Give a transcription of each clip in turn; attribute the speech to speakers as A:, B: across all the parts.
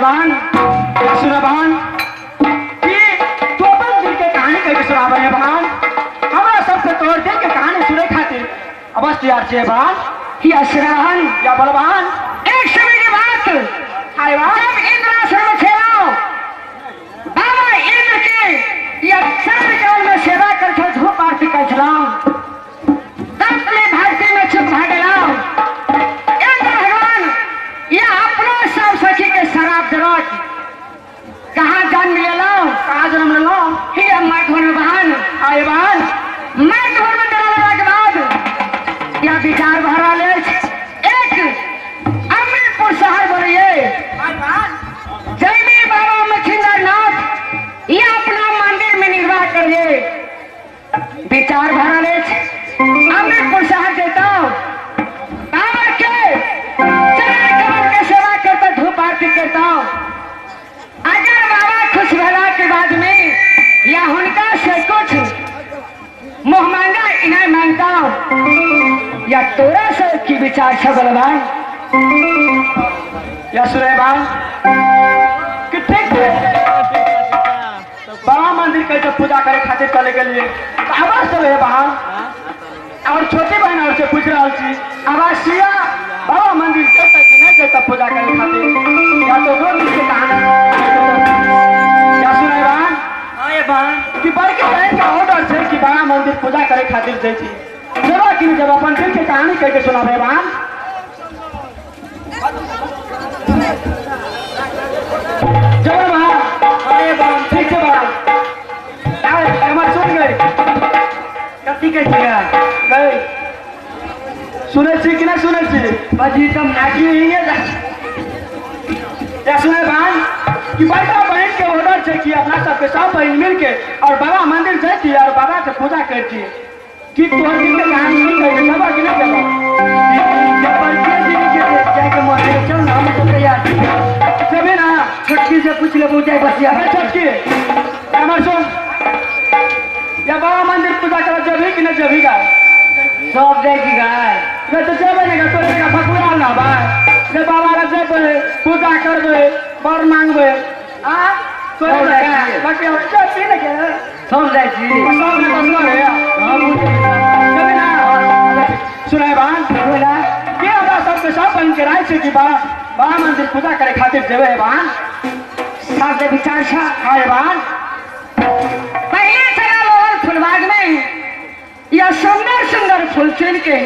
A: बहन सुना बहन कि तू अपन दिल के कहानी कह के सुनावे है बहन। हमरा सबसे तोड़ दिल के कहानी सुने खातिर अवश्य यार छे बहन।
B: या सुनाहन
A: क्या बोल बहन?
B: एक समय की बात
A: हाय बहन।
B: जब इंद्रासन में खेलाओ बाबा इंद्र के या चंद्र काल में सेवा करके धूप आरती कर चलाओ तब में भक्ति में चुप भागलाओ इंद्र भगवान या अपना सब सखी के शराब दरक कहाँ जन्म ले लो
A: कहाँ जन्म ले लो?
B: ये मठोर बहन
A: हाय बहन।
B: मठोर में डराने के बाद यह विचार भरा ले एक अमृतपुर शहर बोलिए
A: हाय बहन।
B: जयवीर बाबा मछिंदर नाथ ये अपना मंदिर में निर्वाह करिए। विचार भरा ले अमृतपुर शहर देता बाबा के चरण कमल के सेवा करता धूप आरती करता अगर बाबा खुश भला के बाद में या उनका से कुछ मुँह मांगा इन्हें मांगता या तोरा से की विचार से बलवान
A: या सुने बहन कि ठीक है बाबा मंदिर के जब पूजा करे खातिर चले के लिए आवाज चले है बहन। और छोटी बहन और से पूछ रहा छी आवाज सिया बाबा मंदिर चलता कि नहीं चलता पूजा करे खातिर या तो दो दिन से कहानी क्या सुने बहन?
C: हाँ बहन
A: कि बड़के बहन का ऑर्डर है कि बाबा मंदिर पूजा करे खातिर जाई छी जब कि जब अपन दिल के कहानी कह के सुनाबे बहन। जबर बहन।
C: हाँ बहन
A: ठीक है बहन। हमारे सुन गए
C: कथी के छिगा
A: गए सुने छी कि नहीं सुने छी?
C: बजी तुम नाची ही है
A: या सुने बहन कि बड़का बहन के ऑर्डर है कि अपना सबके सब बहन मिल के और बाबा मंदिर जाती और बाबा से पूजा करती कि तोहर दिल के कहानी नहीं कहे सब कि नहीं कहबा
C: जब बच्चे दिन के जाके मोहल्ले चल ना हम तो तैयार
A: सभी ना
C: छोटकी से पूछ ले पूछे बसिया
A: अरे छोटकी हमारे सुन या बाबा मंदिर पूजा कर जब कि नहीं जब का
C: सब देखी गाय
A: मैं तो जब नहीं का तोरे का फकुरा ना भाई जब बाबा रे जब पूजा करबे बर मांगबे आ तो बाकी और सब पी नहीं के
C: सब देखी
A: सब ने बसवा है
C: हम
A: जब ना सुनाए बहन
C: बोला
A: कि हमरा सबके सब बहन के राय से कि बाबा मंदिर पूजा करे खातिर जेबे है बहन।
B: सब के विचार छा
A: हाय बहन।
B: पहले चला लोग फुलबाग में या सुंदर सुंदर फूल चुन के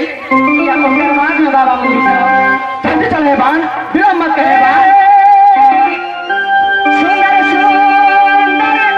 B: या ओकर बाद में बाबा मंदिर चला
A: जल्दी चले बहन विलम्ब मत करे बहन।
B: सुंदर सुंदर फूल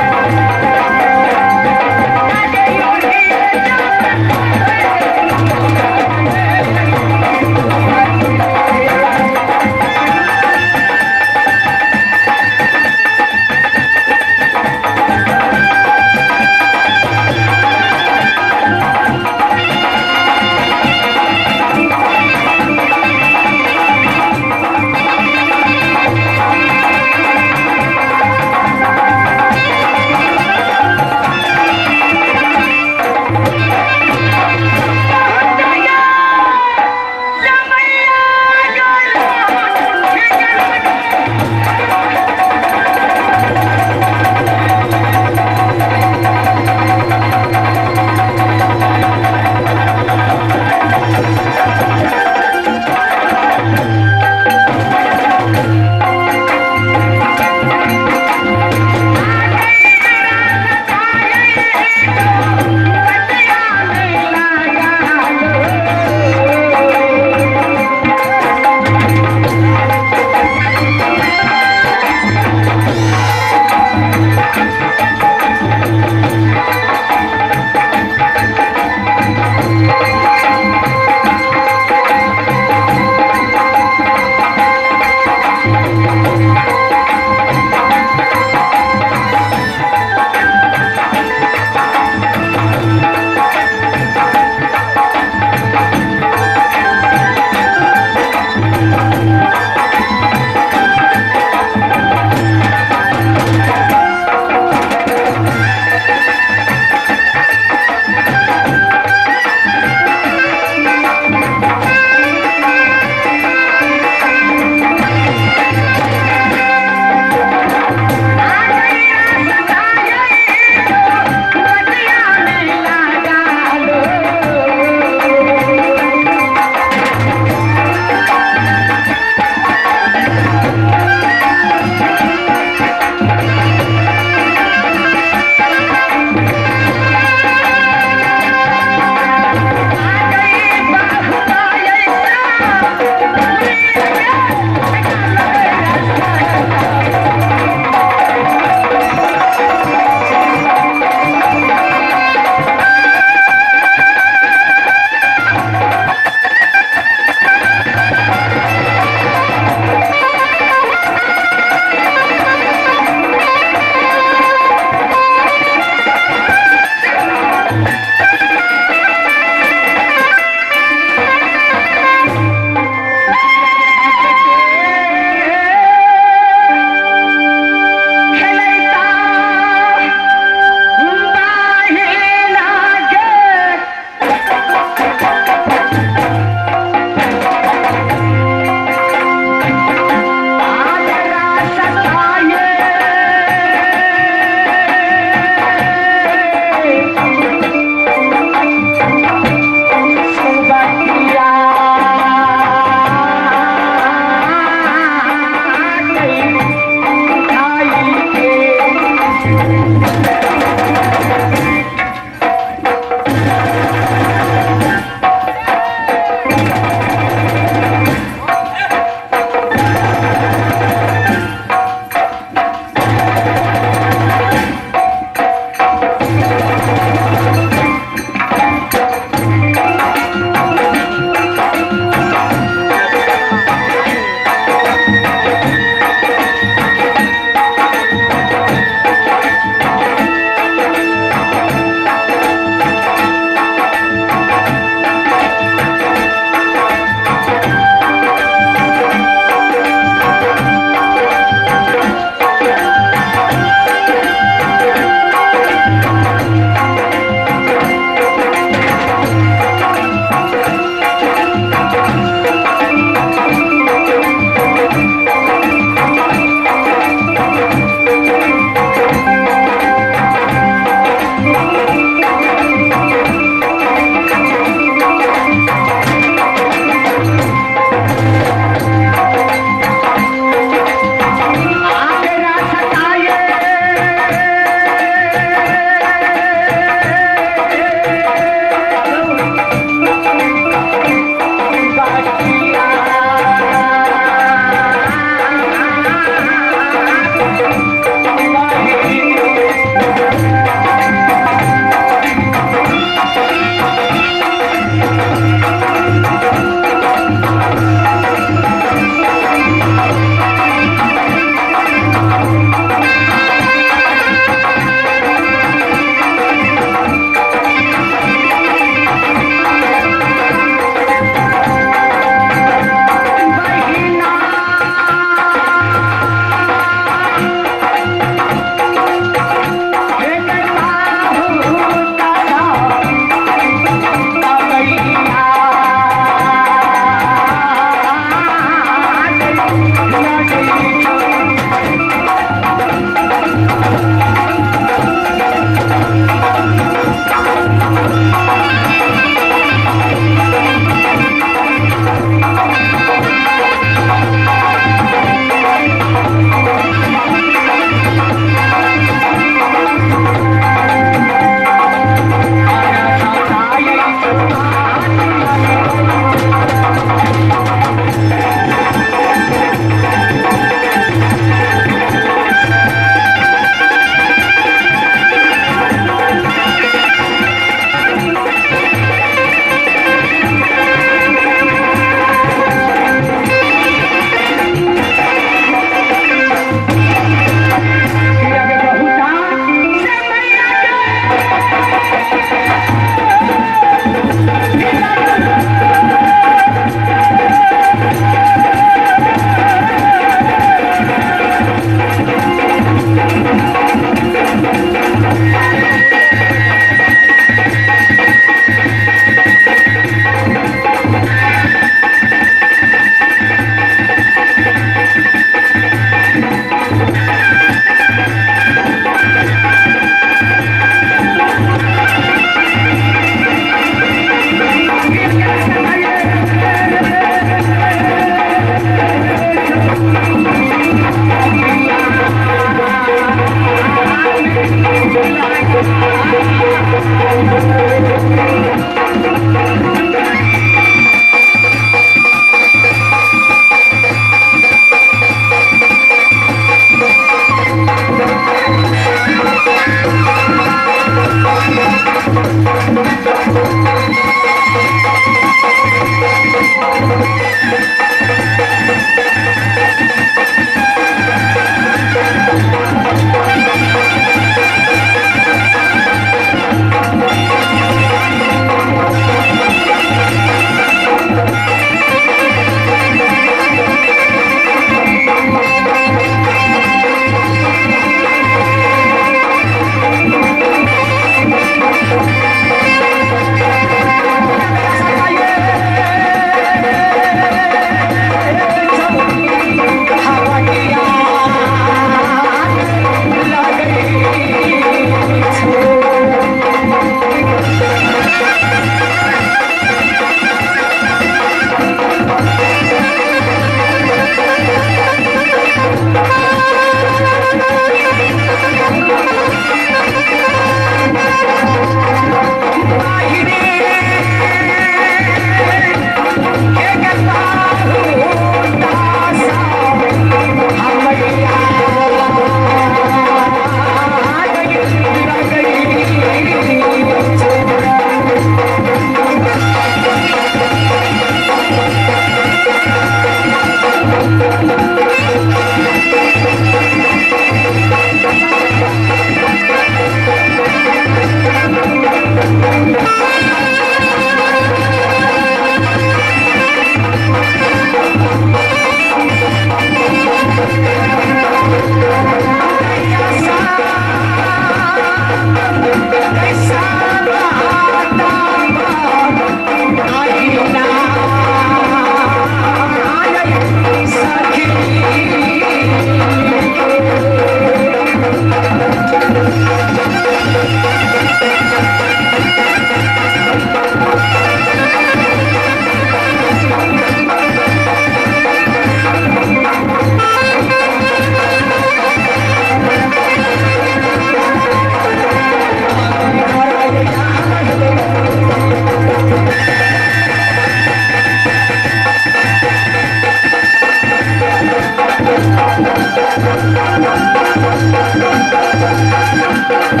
B: Thank you.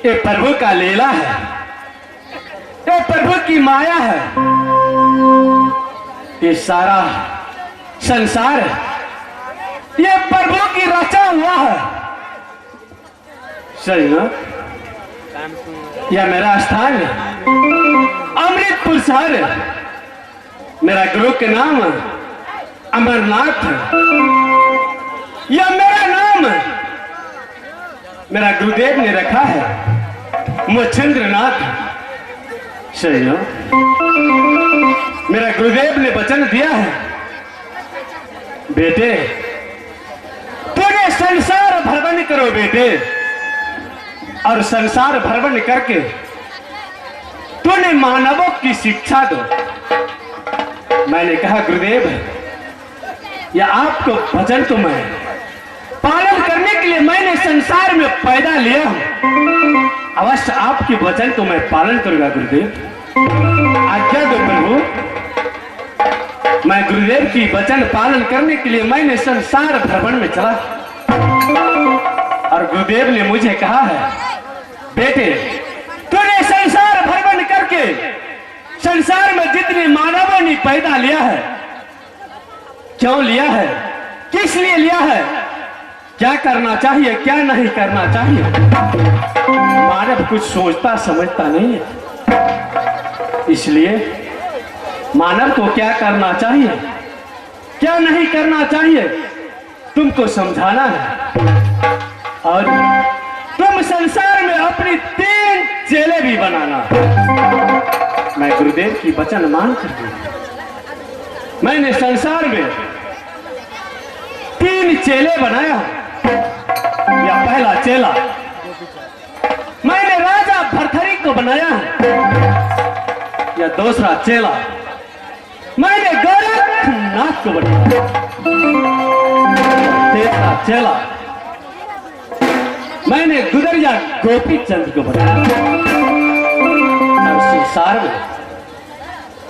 A: ये प्रभु का लीला है, ये प्रभु की माया है। ये सारा संसार ये प्रभु की रचा हुआ है। सही ना? यह मेरा स्थान है, अमृतपुर शहर है। मेरा गुरु के नाम अमरनाथ है। यह मेरा नाम मेरा गुरुदेव ने रखा है मच्छिंद्रनाथ। सही ना? मेरा गुरुदेव ने वचन दिया है, बेटे तूने संसार भ्रमण करो बेटे, और संसार भ्रमण करके तूने मानवों की शिक्षा दो। मैंने कहा गुरुदेव या आपको वचन तो मैं पालन करने के लिए मैंने संसार में पैदा लिया हूं, अवश्य आपकी वचन तो मैं पालन करूंगा गुरुदेव। आज्ञा दो प्रभु। मैं गुरुदेव की वचन पालन करने के लिए मैंने संसार भ्रमण में चला, और गुरुदेव ने मुझे कहा है बेटे तूने संसार भ्रमण करके संसार में जितने मानवों ने पैदा लिया है, क्यों लिया है, किस लिए लिया है, क्या करना चाहिए क्या नहीं करना चाहिए, मानव कुछ सोचता समझता नहीं है। इसलिए मानव को क्या करना चाहिए क्या नहीं करना चाहिए तुमको समझाना है, और तुम संसार में अपनी 3 चेले भी बनाना। मैं गुरुदेव की वचन मान कर मैंने संसार में 3 चेले बनाया। या पहला चेला मैंने राजा भरथरी को बनाया है, या दूसरा चेला मैंने गोरखनाथ को बनाया, तीसरा चेला मैंने गुदरिया गोपी चंद को बनाया। और संसार में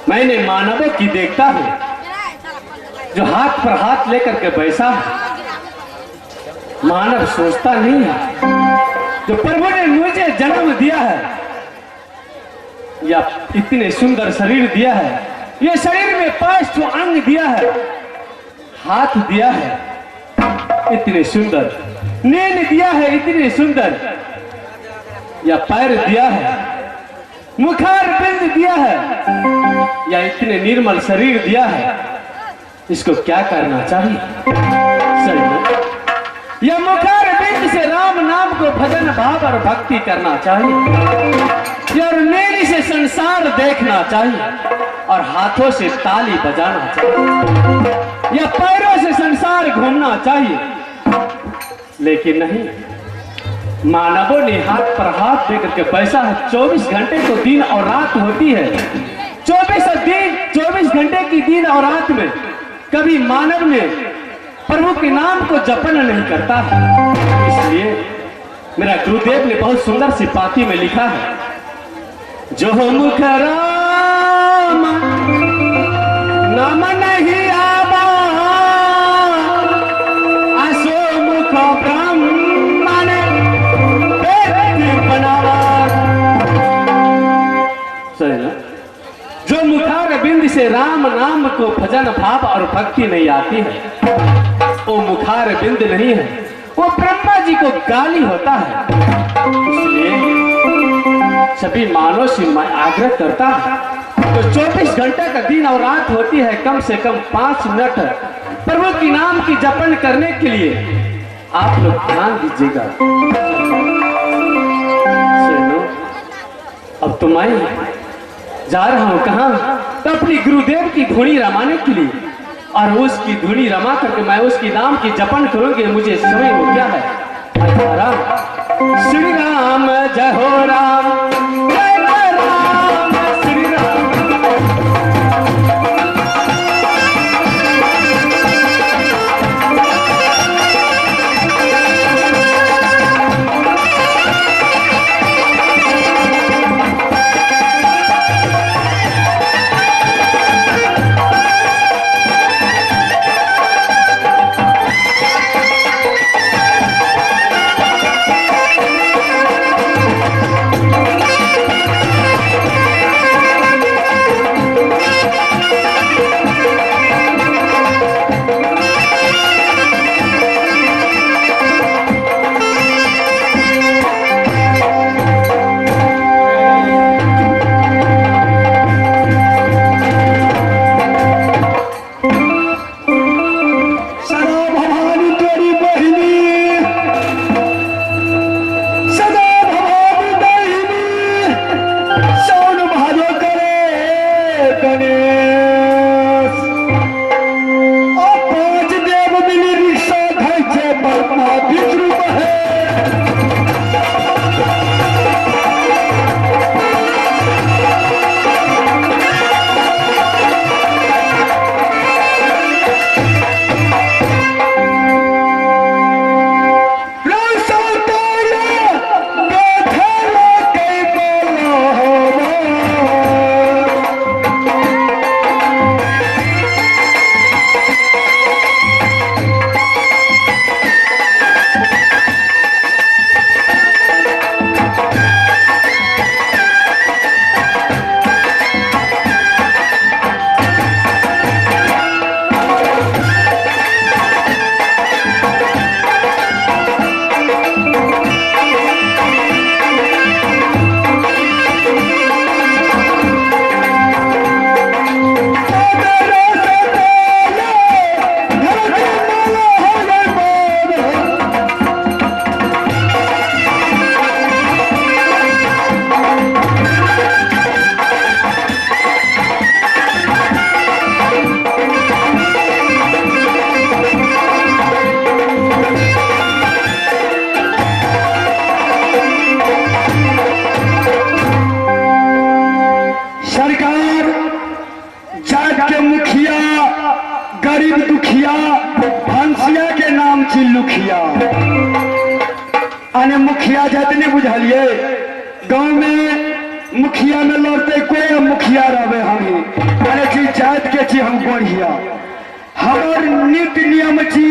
A: मैंने मानवों की देखता हूं जो हाथ पर हाथ लेकर के बैसा है, मानव सोचता नहीं है जो प्रभु ने मुझे जन्म दिया है, या इतने सुंदर शरीर दिया है, ये शरीर में 5 अंग दिया है, हाथ दिया है इतने सुंदर, नींद दिया है इतने सुंदर, या पैर दिया है, मुखार बिंद दिया है, या इतने निर्मल शरीर दिया है, इसको क्या करना चाहिए? सही या मुखार बिंद से राम नाम को भजन भाव और भक्ति करना चाहिए, और मेरी से संसार देखना चाहिए, और हाथों से ताली बजाना चाहिए, या पैरों से संसार घूमना चाहिए। लेकिन नहीं, मानवों ने हाथ पर हाथ देकर के पैसा है। 24 घंटे तो दिन और रात होती है, 24 घंटे की दिन और रात में कभी मानव ने प्रभु के नाम को जपन नहीं करता। इसलिए मेरा गुरुदेव ने बहुत सुंदर सी पाती में लिखा है, जो मुख राम नाम नहीं आवा, असो मुख ब्रह्मन वेद बनावा। सही ना? जो मुखार बिंद से राम नाम को भजन भाव और भक्ति नहीं आती है, वो मुखार बिंद नहीं है, वो ब्रह्मा जी को गाली होता है। इसलिए सभी मानव से मैं आग्रह करता हूं, तो 24 घंटे का दिन और रात होती है, कम से कम 5 मिनट प्रभु की नाम की जपन करने के लिए आप लोग ध्यान दीजिएगा। अब तो मैं जा रहा हूं कहां? तो अपनी गुरुदेव की धुनी रमाने के लिए, और उसकी धुनी रमा करके मैं उसकी नाम की जपन करूंगी। मुझे समय हो गया है। श्री राम जय हो राम, जय राम श्री राम। मुखिया आने मुखिया जतने बुझलिए गांव में मुखिया में लड़ते कोई मुखिया रहे हमें अरे चीज जात के ची हम बढ़िया हमार नित्य नियम ची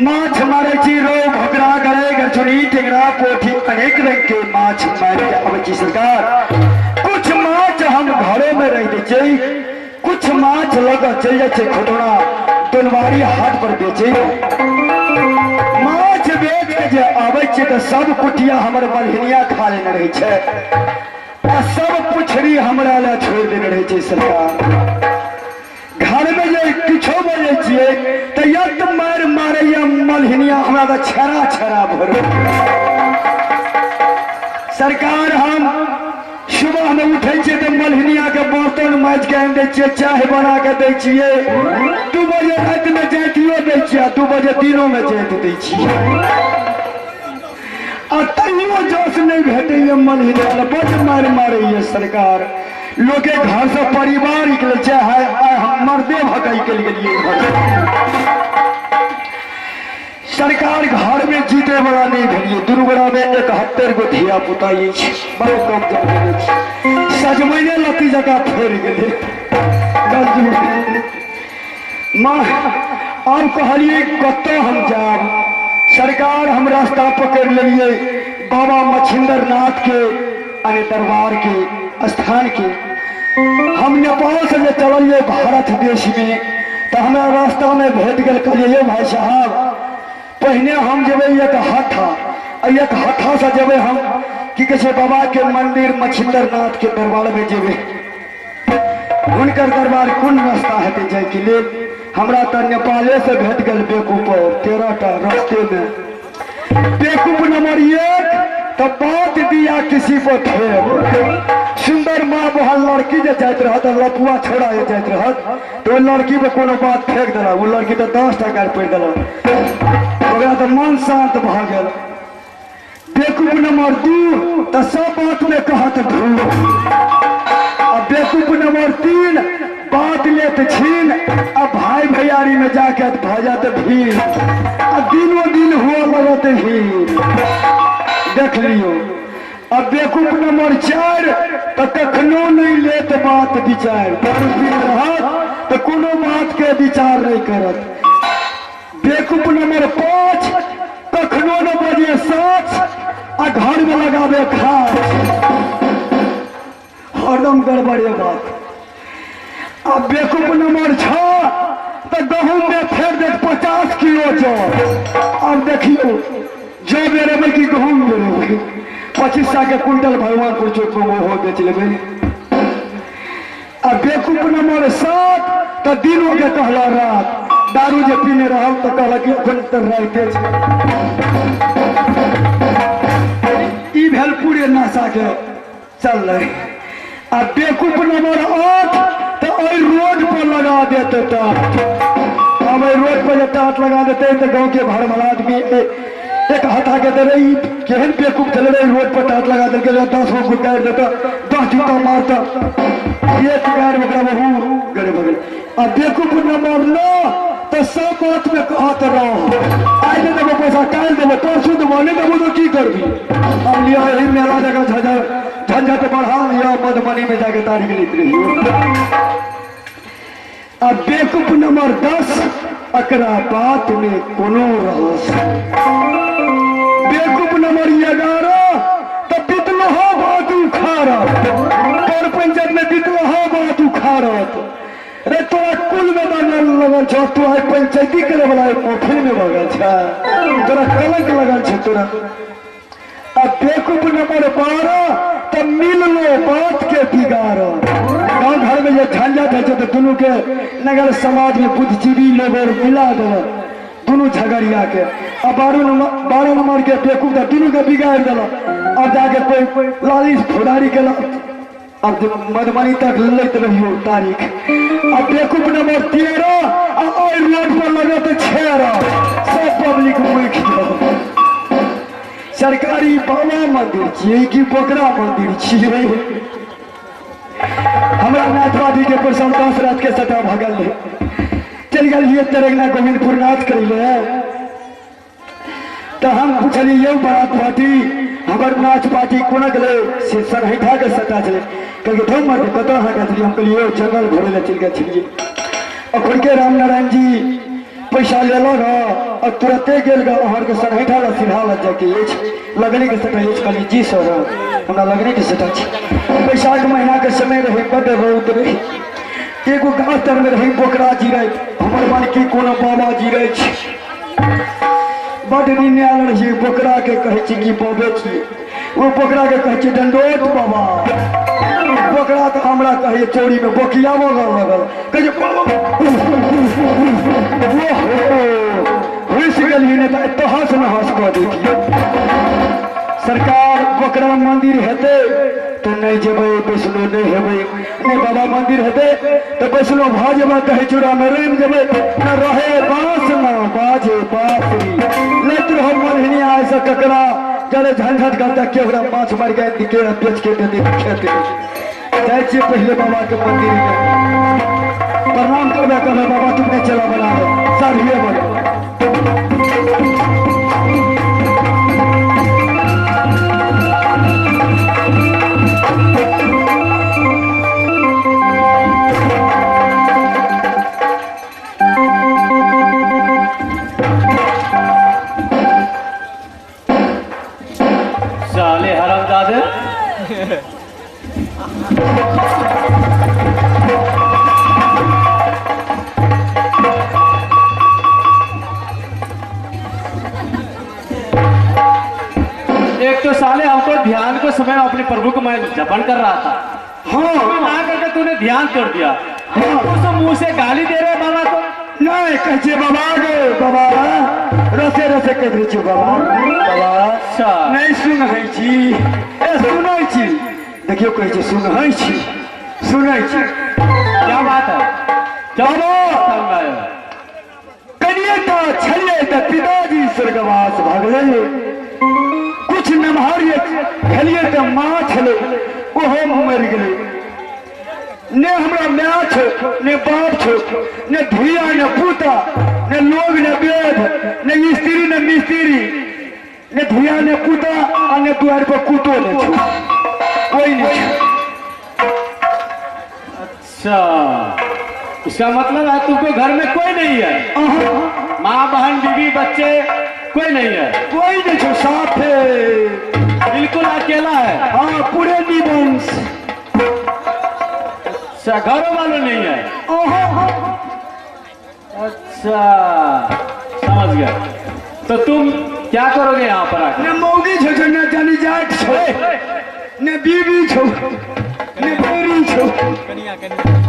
A: माछ मारे ची रो भोकरा गरे गरछुनी टिंगरा पोठी अनेक रंग के माछ मारे अब ची सरकार कुछ माछ हम घरों में रह दे कुछ माछ लगा चल जाए खुटोड़ा दुनवारी हाट पर बेचे माछ बेच के जे आवे छे तो सब कुटिया हमर बलहिनिया खा लेने रहे छे आ सब पुछड़ी हमरा ला छोड़ देने रहे छे सरकार घर में जे किछो बोले छिए त यत मार मारे या मलहिनिया हमरा दा छरा छरा भर सरकार हम सुबह में उठे छे तो मलहिनिया के बर्तन माज के आन दे छे चाय बना के दे छिए 2 बजे रात में जातियो दे छिए 2 बजे दिनों में जात दे छिए आ तइयो जोश नहीं भेटे ये मलहिनिया बड़ मार मारे ये सरकार लोग के घर से परिवार निकले चाहे हम मर्दे भगाई के लिए सरकार घर में जीते बड़ा नहीं भेलिए दुर्गुणा में 71 गो धिया पुता ये बड़े कम जगह सजमैने लती जगह फेर गए माँ अब कहलिए कतो हम जाब सरकार हम रास्ता पकड़ लिए बाबा मछिंदर नाथ के अने दरबार के स्थान के हम नेपाल से जो चलिए भारत देश में तो हमें रास्ता में भेट गए कहिए भाई साहब पहले हम जब एक हथा से जब हम कि कैसे बाबा के मंदिर मछिंदर नाथ के दरबार में जेबे उनकर दरबार कौन रास्ता है जाए के लिए हमरा तो नेपाले से भेट गए बेकूफ 13टा रास्ते में बेकूफ नंबर 1 तो बात दिया किसी को थे सुंदर माँ बहन लड़की जो जात रहा लपुआ छोड़ा जात रहा तो लड़की पे कोनो बात फेंक दिला वो लड़की तो 10 टका पड़ दिला तो मन शांत भ गया बेकूफ नंबर 2 तो सब बात में कहत ढूंढ अब बेकूफ नंबर 3 बात लेत छीन अब भाई भैयारी में जाके भजत भीड़ अब दिनों दिन हुआ लगत भीड़ देख लियो अब बेकूफ नंबर 4 तो कखनो नहीं लेत बात विचार रहत तो कोनो बात के विचार नहीं करत बेकूफ नंबर 5 कखनो न बजे साथ आ घर में लगावे खास हरदम गड़बड़े बात अब बेकूफ नंबर 6 तो गहूम में फेर दे 50 किलो जो अब देखियो जो मेरे में की गहूम मेरे 25 के कुंटल भगवान को चोको हो बेच लेबे अब बेकूफ नंबर 7 तो दिनों के कहला रात दारू जे पीने रहा तो कहला कि अखन तक रहते ई भेल पूरे नशा के चल रहे आ बेकूफ नंबर 8 तो ओई रोड पर लगा देते टाट अब रोड पर टाट लगा देते तो गांव के भरमल आदमी
D: एक हाथ आके दे रही केहन बेवकूफ चले रही रोड पर हाथ लगा दे के 10 गो गुटार देता 10 जूता मारता एक गार ओकरा बहु गड़े बगल अब बेवकूफ न मारना तो सब बात में कहत रहो आज ने देबो पैसा काल देबो परसों देबो नहीं देबो तो की करबी अब लिया यही मेला जगह झंझट बढ़ा लिया मधुबनी में जाके तारीख लिख रही अब बेवकूफ नंबर 10 अकरा बात में कोनो रहस बेवकूफ नंबर 11 तो बितलहा बात उखाड़ा पर पंचायत में बितलहा बात उखाड़ा रे तोरा कुल में लगल छो तू आई पंचायती करे वाला पोखरी में भगल छ तोरा कलंक लगल छ तोरा अब बेवकूफ नंबर 12 तो मिल लो बात के बिगाड़ गाँव घर में ये झंझट है तो दोनों के नगर समाज में बुद्धिजीवी लोग और मिला दो दोनों झगड़िया के अब 12 नंबर के बेवकूफ था दोनों के बिगाड़ दिल अब जाके कोई लालिश फुदारी के अब मधुबनी तक लेत रहियो तारीख अब बेवकूफ नंबर 13 और रोड पर लगे तो 6 सब पब्लिक मुख सरकारी बाबा मंदिर छिए कि पोखरा मंदिर छिए हमरा नाथवादी के प्रसन्न 10 रात के सटा भगल चल गए तेरगना गोविंदपुर नाथ कर तो हम पूछलिए बारात पार्टी हमार नाच पार्टी कोना गले से सरहैठा के सटा चले कहे धो मर कत हाँ गए हम कहलिए जंगल घोड़े ले चल गए छिए और के राम नारायण जी पैसा ले लो ना और तुरंते गेल अहर के सरहैठा ला सीधा लग जाके लगने के सटा कहली जी सर हमरा लगने के सटा बैसाख महीना के समय रहे बड़ रौद रहे एगो गाँव तर में रही बोकरा जी रहे हमर मन की कोनो बाबा जी रहे बड़ दिन आयल रही बोकरा के कहे कि बाबे छी वो बोकरा के कहे दंडोत बाबा बोकरा तो हमरा कहे चोरी में बोकिया लगल कहे तो हंस न हंस कह देखिए सरकार बोकरा मंदिर हेते तो नहीं जेबे वैष्णो नहीं हेबे नहीं बाबा मंदिर हेते तो वैष्णो भ जेबे कहे चूड़ा में रम जेबे न रहे बांस न बाजे बांसुरी लेत रहो मनहनी आए से ककरा जरे झंझट करता के ओकरा माछ मार के दिके बेच के दे खेते जाय छे पहले बाबा के मंदिर में प्रणाम करबे कहबे बाबा तुमने चला बना सारिए बोले
A: साले हरामजादे एक तो साले हमको ध्यान के समय अपने प्रभु को मैं जपन कर रहा था
D: हाँ
A: वहां करके तूने ध्यान तोड़ दिया तो मुंह से गाली दे रहे बाबा को
D: नहीं कहे बाबा गे बाबा रसे रसे कह दे छी बाबा बाबा
A: अच्छा
D: नहीं सुन है छी ए सुनै छी देखियो कहे छी सुन है छी सुनै छी
A: क्या बात है
D: बाबा कनिए तो छलिए तो पिताजी स्वर्गवास भगले कुछ नमहर खेलिए तो माँ छले ओहो मर गए ने हमरा माँ छो ने बाप छो ने धिया ने पूता ने लोग ने वेद ने स्त्री ने मिस्त्री ने धिया ने पूता और ने द्वार पर कुतो ने छो कोई नहीं छो
A: अच्छा इसका मतलब है तुमको घर में कोई नहीं है माँ बहन बीवी बच्चे कोई नहीं है
D: कोई नहीं छो साथ है
A: बिल्कुल अकेला है
D: हाँ पूरे निवंश
A: अच्छा घरों वालों नहीं है अच्छा समझ गया तो तुम क्या करोगे यहाँ पर आकर
D: ने मौगी छो ने जानी जाट छो ने बीवी छो ने बेरी छो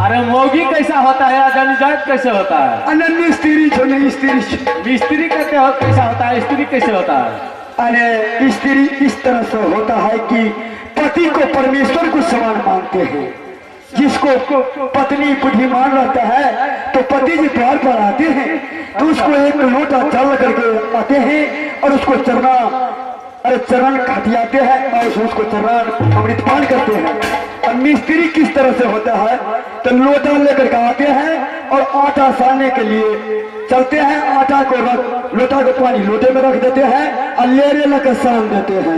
A: अरे मौगी कैसा होता है जनजात कैसे होता है
D: अने मिस्त्री छो ने स्त्री छो
A: मिस्त्री कहते हो कैसा होता है स्त्री कैसे होता है
D: अरे स्त्री इस तरह से होता है कि पति को परमेश्वर को समान मानते हैं जिसको पत्नी बुद्धिमान रहता है तो पति जी द्वार पर आते हैं तो उसको एक लोटा जल करके आते हैं और उसको चरण खटियाते हैं और उसको चरण अमृतपान करते हैं। और मिस्त्री किस तरह से होता है तो लोटा लेकर के आते हैं और आटा सानने के लिए चलते हैं। आटा को लोटा को पानी लोटे में रख देते हैं और लेरे लेकर सान देते हैं।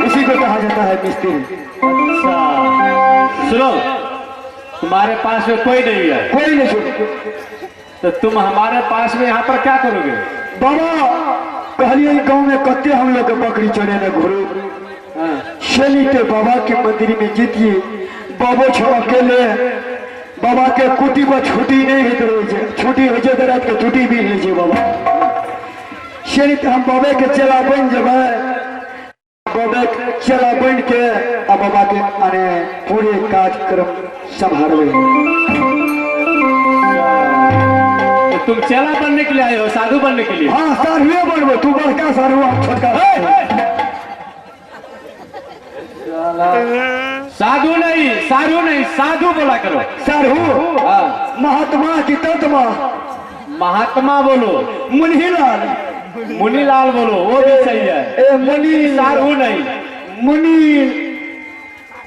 D: इसी को कहा जाता है मिस्त्री।
A: सुनो, तुम्हारे पास में कोई नहीं है?
D: कोई नहीं सुन।
A: तो तुम हमारे पास में यहाँ पर क्या करोगे?
D: बाबा कहलिए गांव में कत्ते हम लोग के बकरी चढ़े में घुरो चलिए बाबा के मंदिर में जीतिए। बाबा छो अकेले बाबा के कुटी पर छुट्टी नहीं है, छुट्टी हो जाए रात के छुट्टी भी लीजिए बाबा। चलिए हम बाबा के चला बन जब बाबा चला बन के अब बाबा के आने पूरे कार्यक्रम संभाले।
A: तुम चेला बनने के लिए आए हो, साधु बनने के लिए?
D: हाँ साधुए बनबो, तू बड़का साधु हम छोटका।
A: साधु नहीं, साधु नहीं, साधु बोला करो।
D: साधु
A: हाँ।
D: महात्मा की तत्मा।
A: महात्मा बोलो।
D: मुनिलाल।
A: मुनीलाल बोलो, वो भी सही है।
D: ए मुनि
A: साधु नहीं,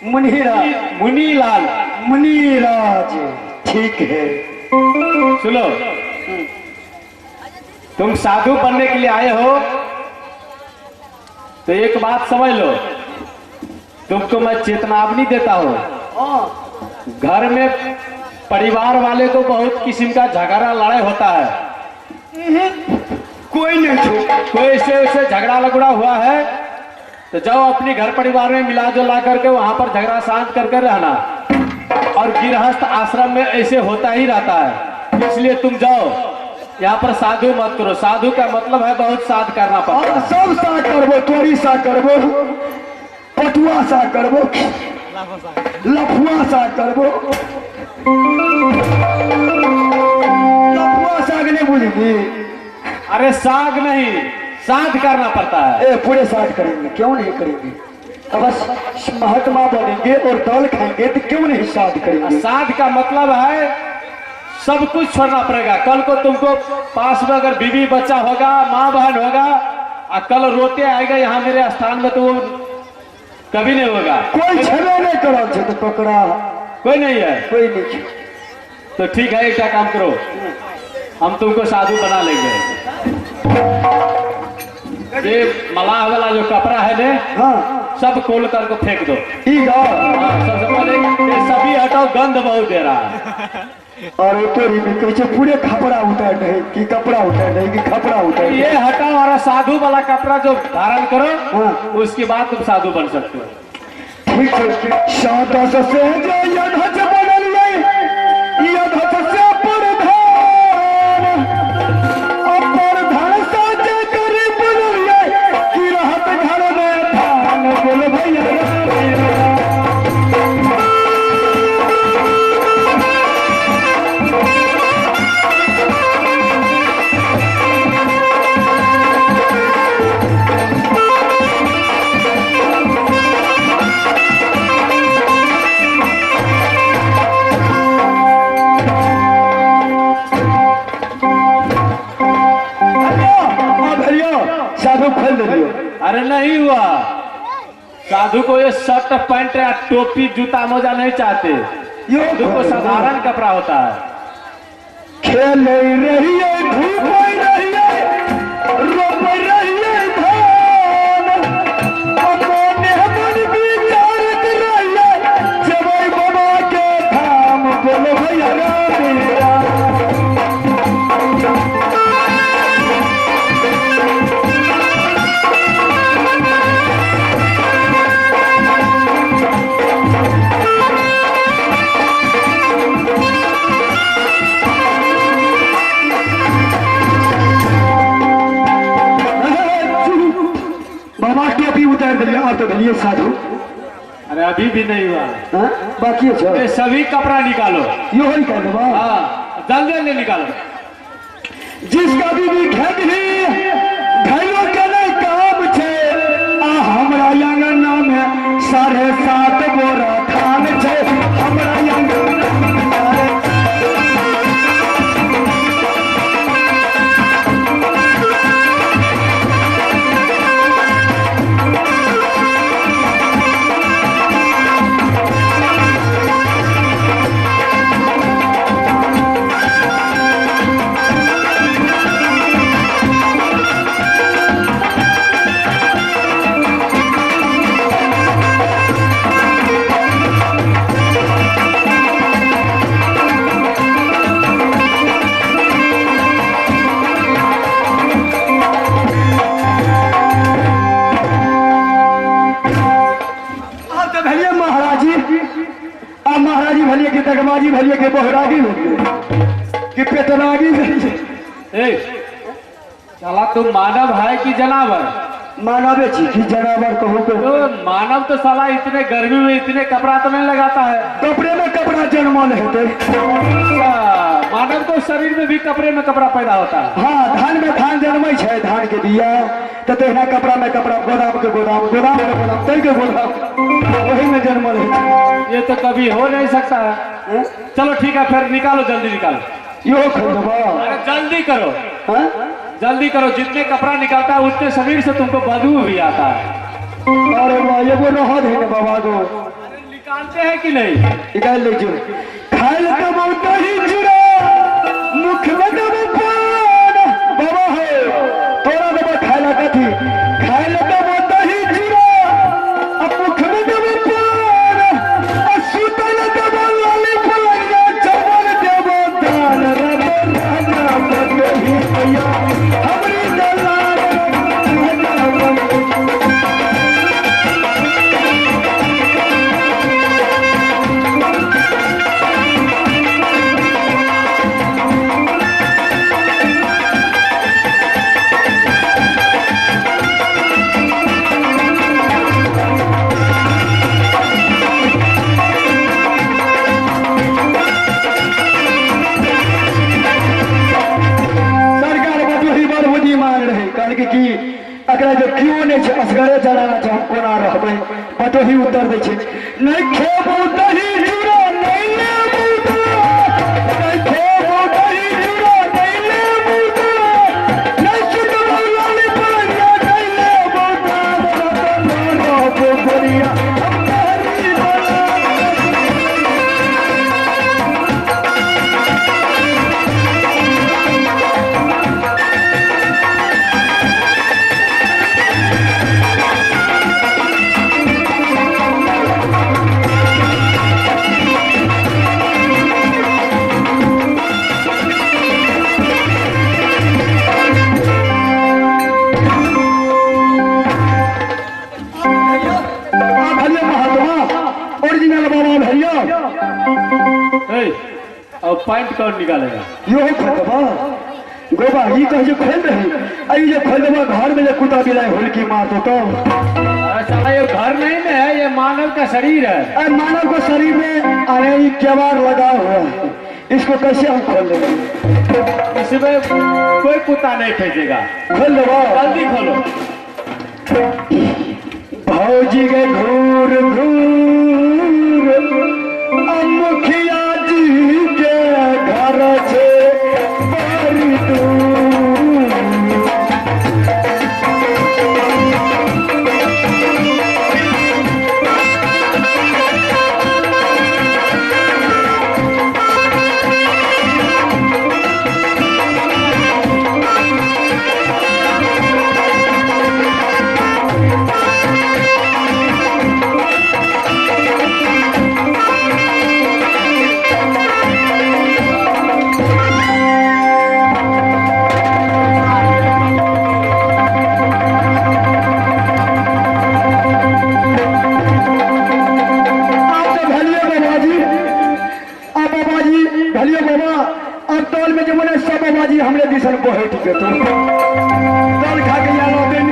D: मुनीराज।
A: मुनीलाल।
D: मुनीराज ठीक है।
A: सुनो, तुम साधु बनने के लिए आए हो तो एक बात समझ लो, तुमको मैं चेतावनी देता हूँ। घर में परिवार वाले को बहुत किस्म का झगड़ा लड़ाई होता है।
D: कोई नहीं
A: कोई ऐसे झगड़ा लगड़ा हुआ है तो जाओ अपनी घर परिवार में मिला जुला करके वहां पर झगड़ा शांत करके रहना। और गृहस्थ आश्रम में ऐसे होता ही रहता है, इसलिए तुम जाओ यहाँ पर साधु मत करो। साधु का मतलब है बहुत साध करना पड़ता है।
D: सब सा करबो, तोरी सा करबो, पटुआ सा करबो, लफुआ सा करबो। लफुआ साग नहीं बुझेगी?
A: अरे साग नहीं, साध करना पड़ता है।
D: ए पूरे साध करेंगे, क्यों नहीं करेंगे? अब बस महात्मा बनेंगे और दल खाएंगे तो क्यों नहीं साध करेंगे?
A: साध का मतलब है सब कुछ छोड़ना पड़ेगा। कल को तुमको पास में अगर बीवी बच्चा होगा, माँ बहन होगा और कल रोते आएगा यहाँ मेरे स्थान में, तो वो कभी नहीं होगा।
D: कोई छेड़े नहीं करो तो पकड़ा
A: कोई नहीं है।
D: कोई नहीं।
A: तो ठीक है, एक काम करो, हम तुमको साधु बना लेंगे। ये मलाह वाला जो कपड़ा है ने,
D: हाँ
A: सब खोल कर को फेंक दो।
D: ठीक है।
A: सबसे पहले ये सभी हटाओ, गंध बहुत दे रहा है।
D: और तोरी में कैसे पूरे कपड़ा उतार नहीं कि कपड़ा उतार नहीं कि कपड़ा उतार?
A: ये हटाओ और साधु वाला कपड़ा जो धारण करो,
D: हाँ।
A: उसके बाद तुम साधु बन सकते हो।
D: ठीक है। शादा से जो यधच बनल ले, यधच से प्रधान, प्रधान से जे करी बनल ले, कि रहत घर में धान बोल भैया। साधु खोल दियो।
A: अरे नहीं हुआ, साधु को ये शर्ट पैंट या टोपी जूता मोजा नहीं चाहते। साधु को साधारण कपड़ा होता है।
D: खेल रही है, धूप रही है, रोप रही है धान, अपने मन विचार कर रही है, जब बाबा के धाम बोलो भैया मेरा। बाबा टोपी उतार दिया और तो भलिए साधु।
A: अरे अभी भी नहीं हुआ।
D: हाँ? बाकी है
A: ये सभी कपड़ा निकालो।
D: यो ही कर दो।
A: हाँ, जल्दी जल्दी निकालो।
D: जिसका भी घेट ही घरों के नहीं काम छे, आ हमरा आंगन में 7.5 बोरा धान छे, हमरा दगबाजी भरिए के बहरागी हो कि पेटरागी भरिए
E: ए, साला तुम मानव है कि जनावर?
D: मानवे छी कि जनावर कहू को
E: तो मानव तो साला इतने गर्मी में इतने कपड़ा तो नहीं लगाता है।
D: कपड़े में कपड़ा जन्मल हेते।
E: मानव तो शरीर में भी कपड़े में कपड़ा पैदा होता है।
D: हाँ, धान में धान जन्मै छै, धान के बिया तो तेना कपड़ा में कपड़ा, गोदाम के गोदाम, गोदाम के गोदाम, तै के गोदाम, वही में जन्मल हेते।
E: ये तो कभी हो नहीं सकता है। चलो ठीक है, फिर निकालो, जल्दी निकालो।
D: यो खोल दबा।
E: अरे जल्दी करो,
D: हाँ?
E: जल्दी करो। जितने कपड़ा निकलता है उतने शरीर से तुमको बदबू भी आता है।
D: अरे वाह, ये वो रहा है ना बाबा को।
E: निकालते हैं कि नहीं?
D: निकाल ले जो। खाइल तब दही जुड़ा, मुख में तब पान। बाबा है, तोरा दबा खाइला कथी? खाइल तब दही जुड़ा, अब मुख में तब पान। सुतल तब लाली पलंगा, चमन देव दान। रब राजा बदही भैया, हमरी दलाल कि अकरा जो क्यों नहीं छै असगरे चलाना छै, हम कोना रहबै? बटोही उत्तर दै छै, नहीं खेबो दही जुड़ा, नहीं लेबो दूध, नहीं खेबो दही जुड़ा, नहीं लेबो दूध, नहीं सुतबो लाली पलंगा, नहीं लेबो दाद, रतन रहबो गोरिया, हम तहरी दलाल।
E: और पैंट कौन निकालेगा?
D: यो खोलबा गोबा, ये कहे जो खोल रही, आई जो खोलबा घर में जो कुत्ता बिलाई हुलकी मार दो तो।
E: साला ये घर नहीं में है, ये मानव का शरीर है।
D: अरे मानव को शरीर में, अरे ये केवाड़ लगा हुआ है, इसको कैसे हम खोल देंगे?
E: इसमें कोई कुत्ता नहीं भेजेगा।
D: खोल दो,
E: जल्दी खोलो।
D: भौजी के घूर घूर, मुखिया जी के घर से बड़ी दूर। बाबाजी हमरे दिसन बहुत के तो दल खा के यार दिन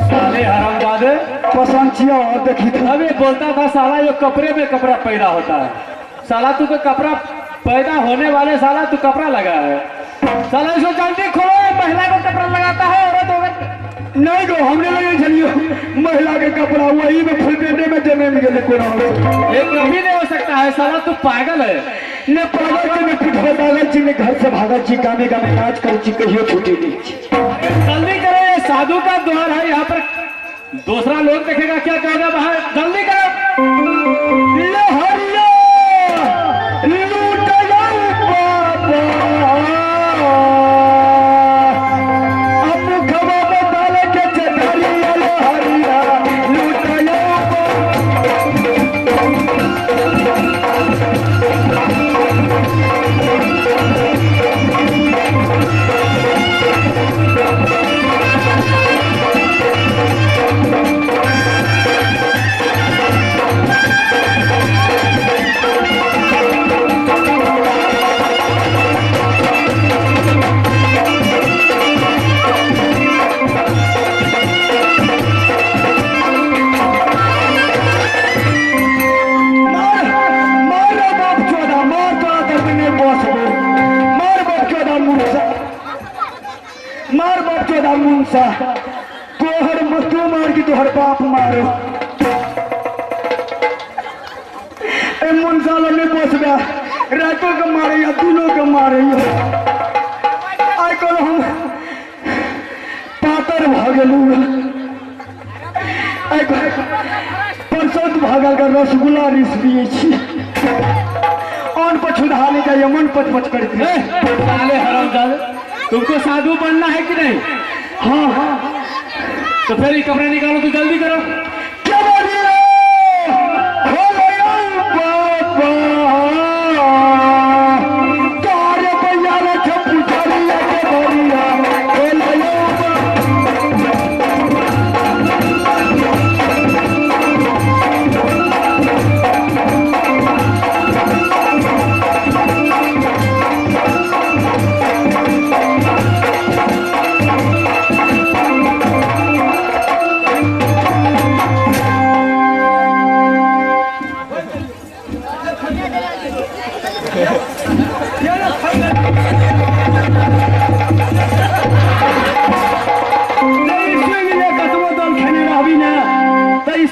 E: साले हरामजादे,
D: पसंद छिया और देखी था।
E: अबे बोलता था साला ये कपड़े में कपड़ा पैदा होता है। साला तू को कपड़ा पैदा होने वाले, साला तू कपड़ा लगा है। साला इसको जल्दी खोलो, महिला को कपड़ा लगाता है, औरत औरत
D: नहीं गो, हमने लगे चलियो महिला के कपड़ा वही में फुल पेटे में जमे में गले कोना।
E: ये कभी नहीं हो सकता है। साला तू पागल है।
D: ने पागल के में पिटवा पागल जी ने घर से भागल जी, कामे कामे नाच कर जी, कहियो छुट्टी नहीं।
E: जल्दी करो, ये साधु का द्वार है, यहाँ पर दूसरा लोग देखेगा क्या कहेगा बाहर। जल्दी करो।
D: लहरिया लूट लो बाबा, अब खबा बदल के चढ़िया लहरिया लूट लो बाबा। मुंसा तोहर मतो मार की तोहर बाप मारो ए मुंसा लो में बस गया रातों के मारे या दिनों के मारे आई कल हम पातर भागलू परसों भागल का रसगुल्ला रिस दिए छी अन पर छुड़ा ले जाइए मन पच पच करते
E: साले हरामजादे तुमको साधु बनना है कि नहीं?
D: हाँ हाँ
E: तो फिर ये कपड़े निकालो तो जल्दी करो।
D: क्या बोलिए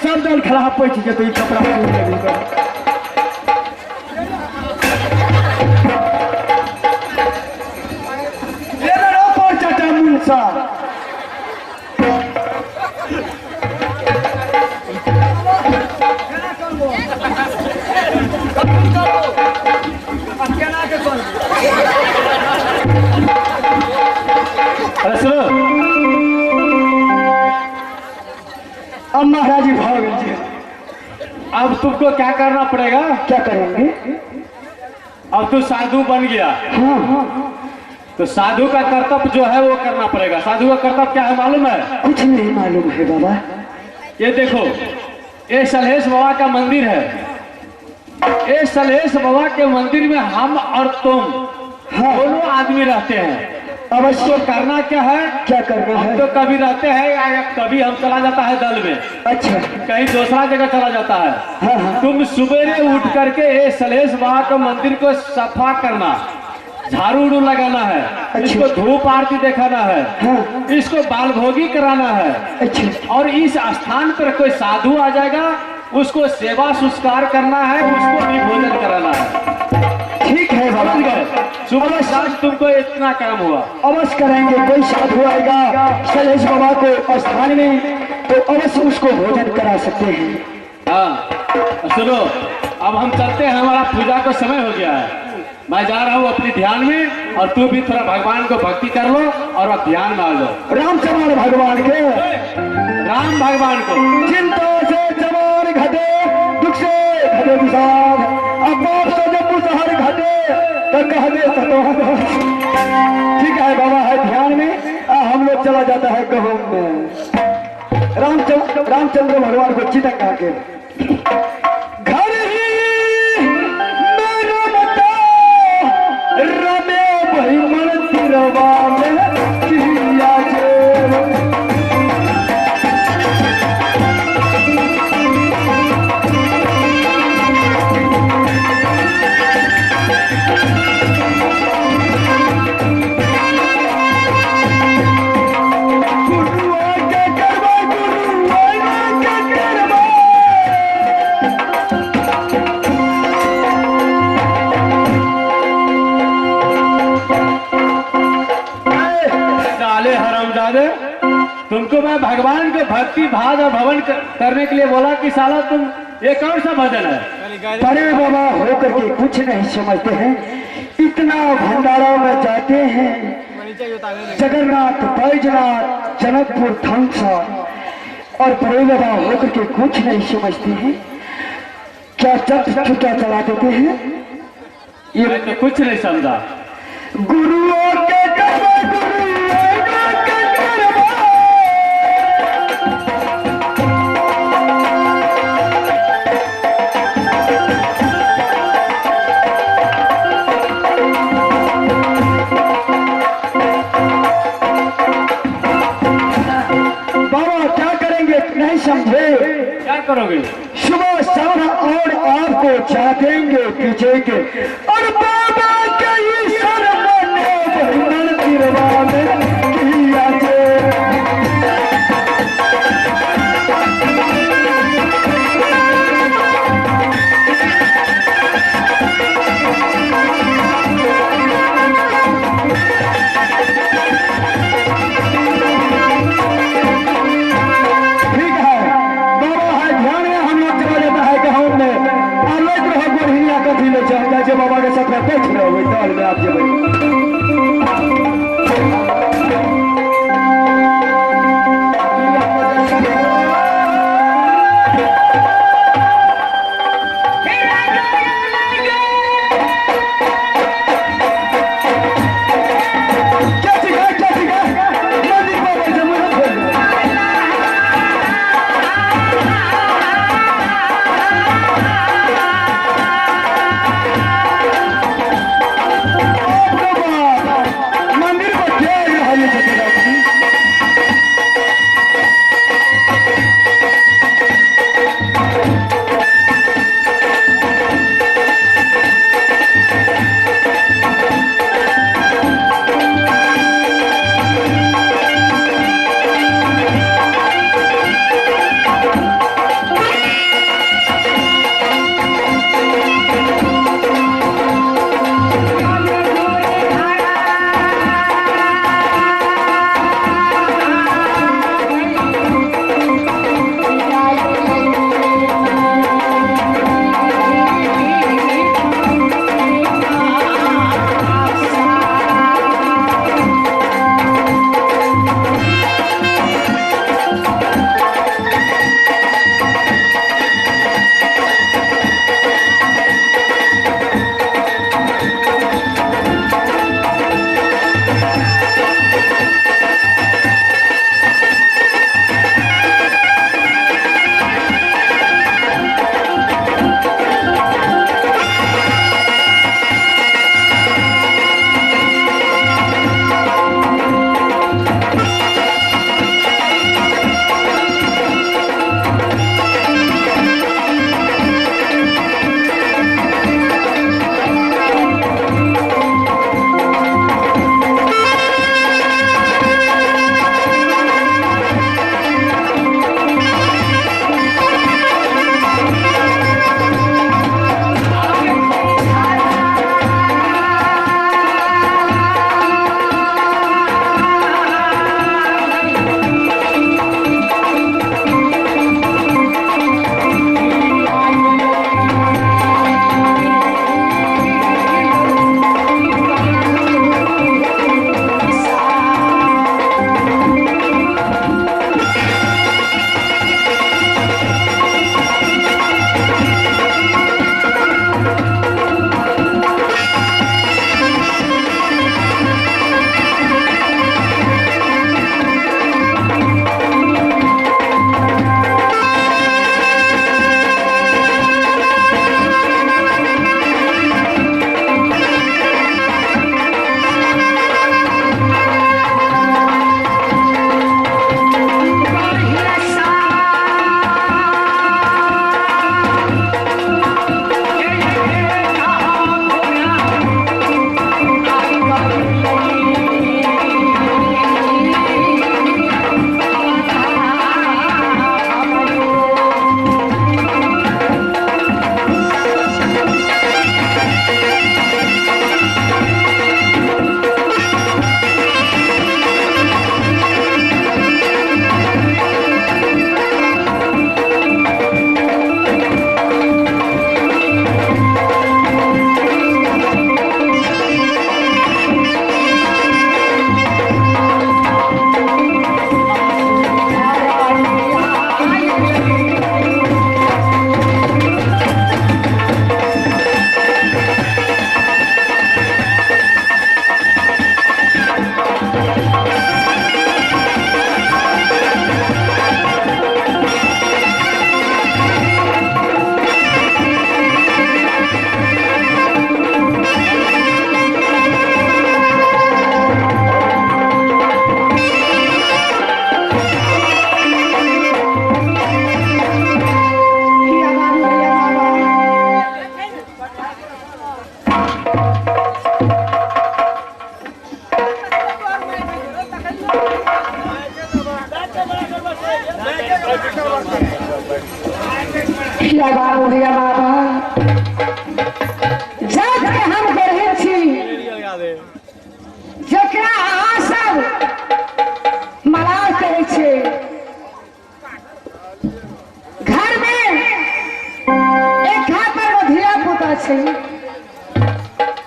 D: सब दल खराब पैठ जेतो ई कपड़ा चाचा मुंसा
E: अरे सुनो
D: अब महाराज जी भाग जी
E: अब तुमको क्या करना पड़ेगा?
D: क्या करेंगे?
E: अब तू साधु बन गया।
D: हाँ हाँ
E: तो साधु का कर्तव्य जो है वो करना पड़ेगा। साधु का कर्तव्य क्या है मालूम है?
D: कुछ नहीं मालूम है बाबा।
E: ये देखो ये सलहेश बाबा का मंदिर है। ये सलहेश बाबा के मंदिर में हम और तुम दोनों आदमी रहते हैं।
D: अवश्य
E: तो करना क्या है?
D: क्या करना
E: हम
D: है?
E: तो कभी रहते हैं या कभी हम चला जाता है दल में,
D: अच्छा
E: कहीं दूसरा जगह चला जाता है।
D: हाँ हाँ
E: तुम सुबेरे उठ करके ये सलहेश बाबा के मंदिर को सफा करना, झाड़ू उड़ू लगाना है, इसको धूप आरती दिखाना है,
D: हाँ
E: इसको बाल भोगी कराना है।
D: अच्छा
E: और इस स्थान पर कोई साधु आ जाएगा उसको सेवा संस्कार करना है, उसको भी भोजन कराना है।
D: ठीक है बाबा।
E: समझ गए? सुबह शाम तुमको इतना काम हुआ।
D: अवश्य करेंगे। कोई साधु आएगा सलहेश बाबा को स्थान में तो अवश्य उसको भोजन करा सकते हैं।
E: हाँ सुनो अब हम चलते हैं, हमारा पूजा का समय हो गया है। मैं जा रहा हूँ अपने ध्यान में और तू भी थोड़ा भगवान को भक्ति कर लो और अब ध्यान मार लो
D: रामचंद्र भगवान के,
E: राम भगवान को।
D: चिंता से चमार घटे दुख से घटे विषाद, अब बाप से जब मुसहर घटे तो कह दे सतवाद। ठीक है बाबा है ध्यान में। हम लोग चला जाता है गहूम में। रामचंद्र भगवान को चितक के घर ही मेरा मता रमे भाई मन तिरवा में किया जे।
E: तुमको मैं भगवान के भक्ति भाव और भवन करने के लिए बोला कि साला तुम ये कौन सा भजन है?
D: बड़े बाबा होकर के कुछ नहीं समझते हैं। इतना भंडारा में जाते हैं जगन्नाथ बैजनाथ जनकपुर धनसा और बड़े बाबा होकर के कुछ नहीं समझते हैं। क्या छुट्टा चला देते हैं।
E: ये तो कुछ नहीं समझा।
D: गुरुओं के समझे?
E: क्या करोगे?
D: सुबह शाम और आपको चाहेंगे पीछेंगे और बाबा के ईश्वर बने भगवान तिरवा में किया जे। हाँ लग रहा बढ़िया कथी ले चल जाए जे बाबा के साथ में बैठ रहो दल में आप जेबै क्या सिखा मंदिर बाबा जमुई खोल
B: छे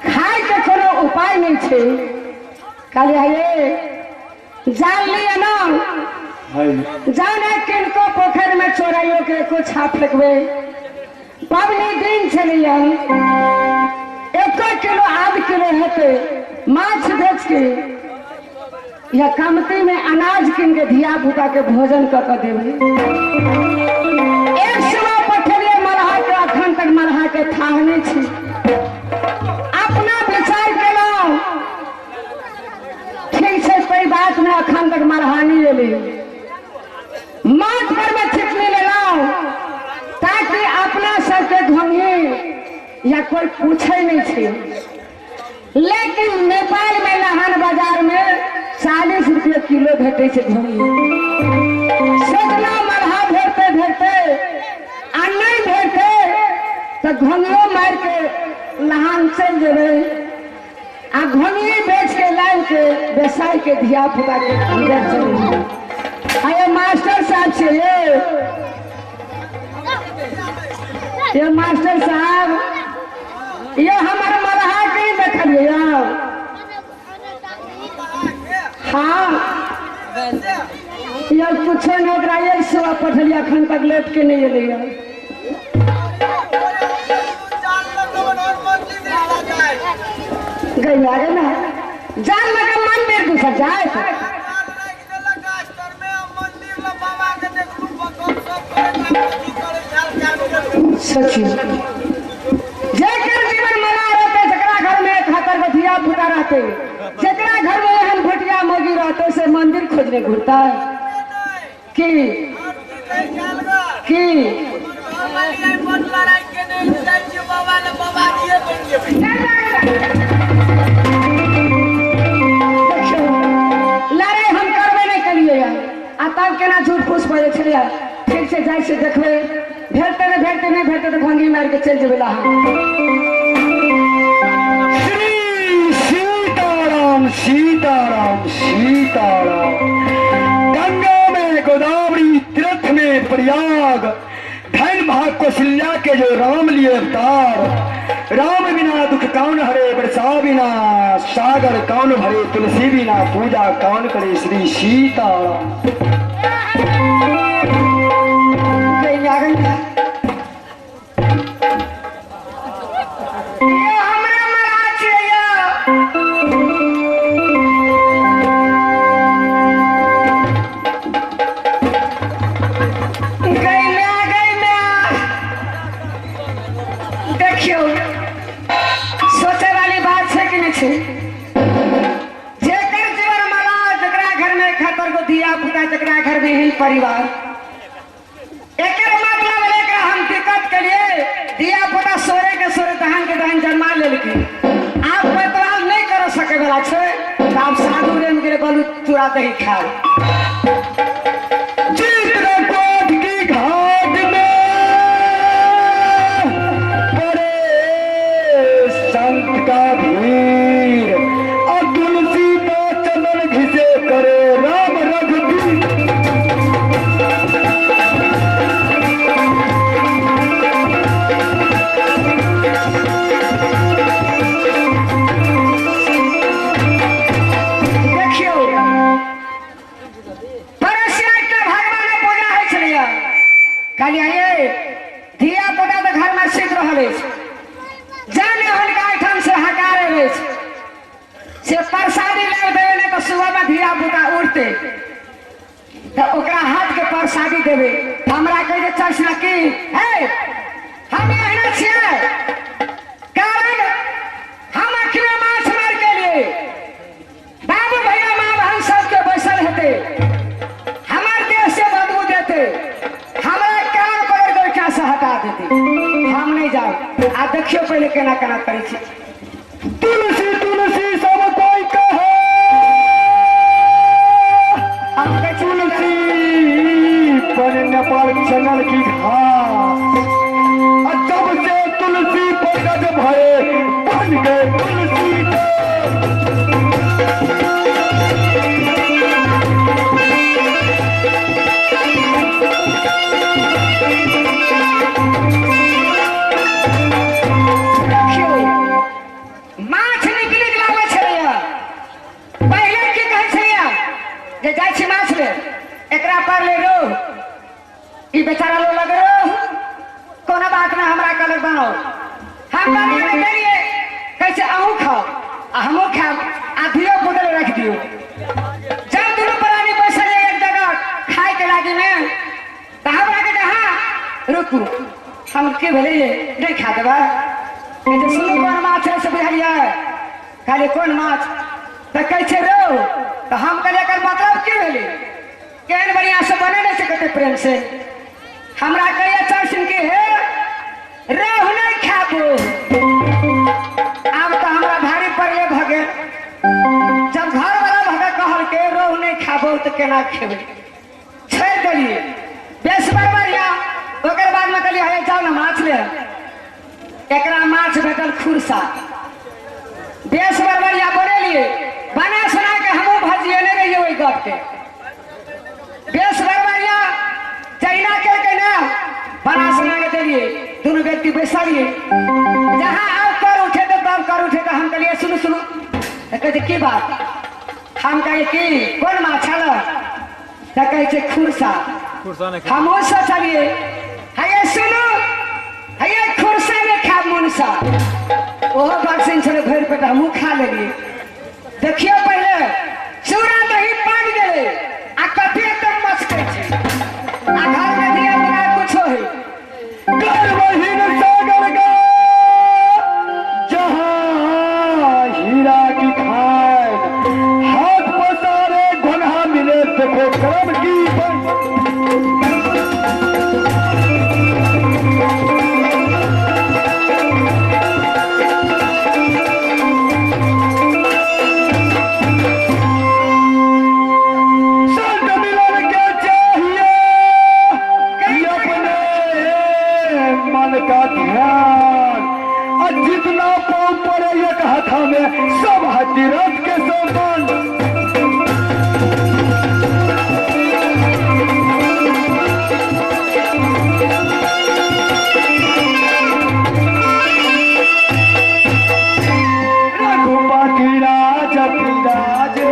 B: खाए के कोनो उपाय नहीं छे कहलिए ये जान लिया ना जाने किनको पोखर में चोराइयो के कुछ छाप फेंकबे पबनी दिन चलिए 1 किलो आध किलो हेते माछ बेच के या कमती में अनाज किन के धिया पुता के भोजन कर देवे एक समय पठलिए मरहा के अखन तक मरहा के थाहने छी अपना विचार केलो ठीक से कोई बात में अखन तक मरहानी ले माथ पर में छिपने लगाओ ताकि अपना सबके घंगे या कोई पूछे नहीं छे लेकिन नेपाल में लहान बाजार में 40 रुपये किलो भेटे से घंगे सोचना मरहा भेटते भेटते आ नहीं भेटते तो घंगियो मार के लहान चल जेबे आ घंगी बेच के लाइन के बेसाई के धिया पुता के गुजर चले अरे मास्टर साहब से ये मास्टर साहब ये हमारे मरहा के देखलिए हाँ ये कुछ नहीं सुबह पठलिया अखन तक लेट के नहीं अलिया गई आगे ना जान लगा मंदिर दूसर जाए सची जेकर जीवन मना रहते जकरा घर में 71 बधिया फुटा रहते जकरा घर में एहन भटिया मोगी रहते से मंदिर खोजने घूरता है कि लड़ाई हम करबे नहीं करिए आ तब केना झूठ फूस पड़े छे ठीक से जाय से देखबे भेटते नहीं भेटते तो भंगी मार के चल जेबे
D: श्री सीताराम सीताराम सीताराम गंगा में गोदावरी तीर्थ में प्रयाग धन भाग कौशल्या के जो राम लिए अवतार राम बिना दुख कौन हरे बरसा बिना सागर कौन भरे तुलसी बिना पूजा कौन करे श्री सीताराम
B: सोचे वाली बात है कि नहीं जेकर जीवन मला जकरा घर में खतर को दिया पुता जकरा घर में ही परिवार एक मतलब लेकर हम दिक्कत के लिए दिया पुता सोरे के सोरे दहन के दहन जन्मा लेलके आप बतलाव नहीं कर सके वाला छे तो आप साधु रेम के बलू चूड़ा दही खाओ
D: का भीड़ और तुलसी का चंदन घिसे करे राम रघुवीर
B: देखियो परसिया के भगवान पूजा है छलिया कहलिया ये धिया पुता तो घर में सीख रहल है जाने हुनका ठाम से हकारे रहे से प्रसादी ले देवे ने तो सुबह में धिया पुता उठते तो ओकरा हाथ के प्रसादी देवे हमरा कह दे चल ना की हे हम एहना छियै कारण हम अखिले माछ मार के लिए बाबू भैया माँ बहन सबके बैसल हेते हमार देश से बदबू देते हमरा कान पकड़ कर क्या से हटा देते हम नहीं जाओ आ देखियो पहले केना केना करे छी
D: तुलसी तुलसी सब कोई कहे तुलसी पर नेपाल चंदन की घास जब से तुलसी पकड़ भरे बन गए तुलसी
B: बेचारा लो लगे रो कोनो बात में हमरा कलर बनो हम बना के देलिए कैसे आहू खाओ आ हमो खाओ आ धियो पुतले रख दियो जब दुनु प्राणी बैसल एक जगह खाए के लागी में त हमरा के हां रुकू हम के भेले नहीं खा देबा कहते सुनो कौन माछ है से बुझलिया खाली कौन माछ तो कैसे रो तो हम कहले कर मतलब की भेले केहन बढ़िया से बने नहीं सकते प्रेम से हमरा कहिया चढ़ सुन के हे रहु नहीं खाबो अब तो हमरा भारी पड़ले भगे जब घर वाला भगे कहल के रहु नहीं खाबो तो केना खेबे छोड़ देलिए बेस बढ़िया ओकर बाद में कहलिए हे जाओ ना माछ ले एकरा माछ भेटल खुरसा बेस बढ़िया बोले लिए बना सुना के हमू भजिए नहीं रहिए वही गप के बेस बढ़िया चाइना के ना बना सुना के दिलिए दोनों व्यक्ति बैठिए जहाँ आओ कर उठे तो तब कर उठे तो हम कहलिए सुनो सुनो कहते की बात हम कहे कि कौन माछ है तो कहे खुरसा हम सोचलिए है सुनो है खुरसा में खा मुनसा ओहो वैक्सीन छे भर पेट हमू खा लेलिए देखियो पहले चूड़ा दही पान गेले आ कथी एकदम मस्के छे आ घर में दिया बना कुछो है
D: कर बहिन सागर गा जहां हीरा की खान हाथ पसारे गुनाह मिले देखो कर्म की का ध्यान और जितना पाँव पड़े एक हाथा में सब हतीरथ के समान रघुपति राज राजे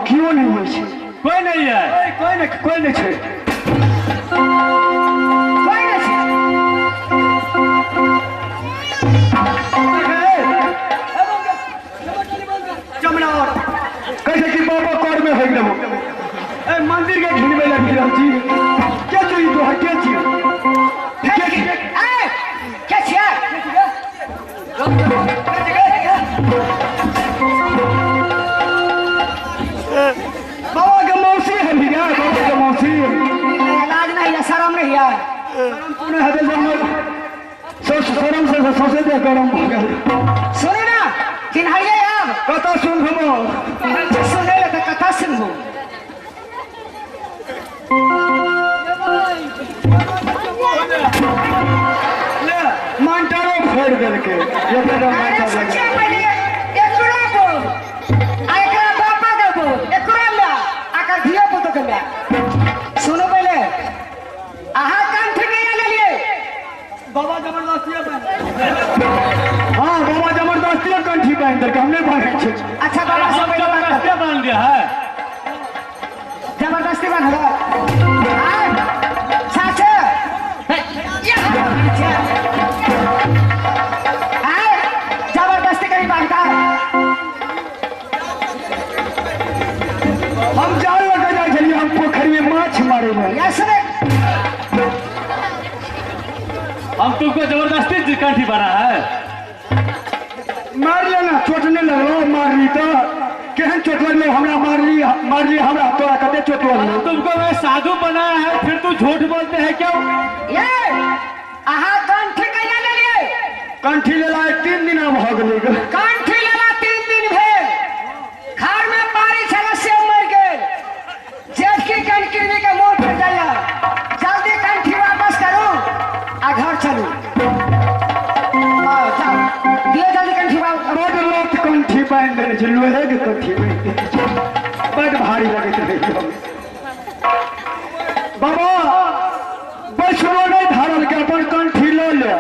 D: क्यों नहीं हुई छे?
E: कोई नहीं है,
D: कोई नहीं छे।
B: कोई नहीं छे।
D: चमड़ा कैसे कि बाबा कोड में फेंक देबो। ए मंदिर के घिन में लगी रहती। क्या चाहिए तो है क्या चाहिए?
B: ए
D: है तो शरम से सौसे दे गरम हो गया
B: सुने ना चिन्हाइए अब
D: कथा सुन हम
B: सुने ले तो कथा सुनबो
D: मांटारो फोड़ देल के ये तो
B: अरे
D: मांटा
B: सच्चे
D: लगे
B: पहले एकरा बोल आ एकरा बापा के बोल एकरा ला आकर धियो पुतो के ला सुनो पहले आहा कान ठीक है ले लिए
A: बाबा जबरदस्ती
D: हाँ बाबा जबरदस्ती कंठी पहन दे हमने भागे छे
B: अच्छा बाबा से पहले बात कर
E: क्या बन दिया है
B: जबरदस्ती बन रहा हां साचे जबरदस्ती करी बांधता
D: हम जाल लगे जाए छलिए हम पोखरी में माछ मारे में
B: यस रे
E: हम तुमको जबरदस्ती कंठी बना है
D: मार लेना चोटने लगलो मार ली तो केहन चोट लगलो हमरा मार ली हमरा तोरा कते चोट लगलो
E: तुमको मैं साधु बनाया है फिर तू झूठ बोलते हैं क्यों
B: ये आहा कान ठीक है ले लिए
D: कंठी लेला 3 दिन अब हो गेलै
B: कान ठीक लेला 3 दिन भेल खार में पानी छला से मर गेल जेठ की कनकिनी के मुंह पे जाया जल्दी कंठी वापस करो आ घर चलो जाओ दिए जल्दी कंठी वापस
D: बड़ लोग कंठी पहन देने छै लोहे के कंठी पहन देने छै बड़ भारी लगैत रहे बाबा बैसरो नहीं धारल के अपन कंठी ल ले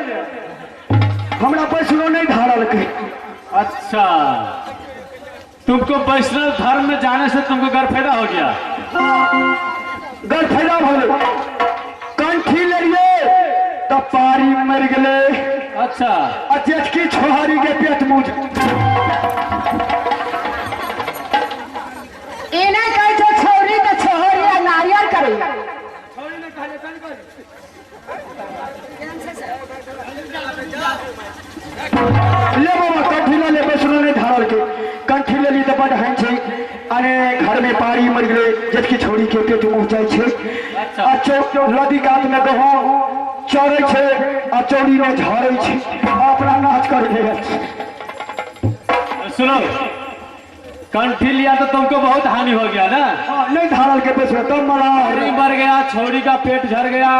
D: हमरा बैसरो नहीं धारल के
E: अच्छा तुमको वैष्णव धर्म में जाने से तुमको गरफायदा हो गया
D: गर फायदा भले कंठी ले लिए तो पारी मर गेले
E: अच्छा
D: आ जेठ की छोहारी के पेट मुझ
B: इन्हें कहे थे छोरी तो छोहरी या नारियल करे
D: ले बाबा कंठी ले बैसरो नहीं धारल के कंठी ले ली तो बड़ हैं छै अने घर में पारी मर गेले जेठ की छोरी के पेट मुझ जाय छै
E: अच्छा।
D: आ लदी कात में गहूं चढ़े छै आ चौड़ी में झड़े छै अपना नाच कर दे
E: सुनो कंठी लिया तो तुमको बहुत हानि हो गया ना
D: नहीं धारल के बैसरो तब मला
E: छोरी मर गया छोरी का पेट झड़ गया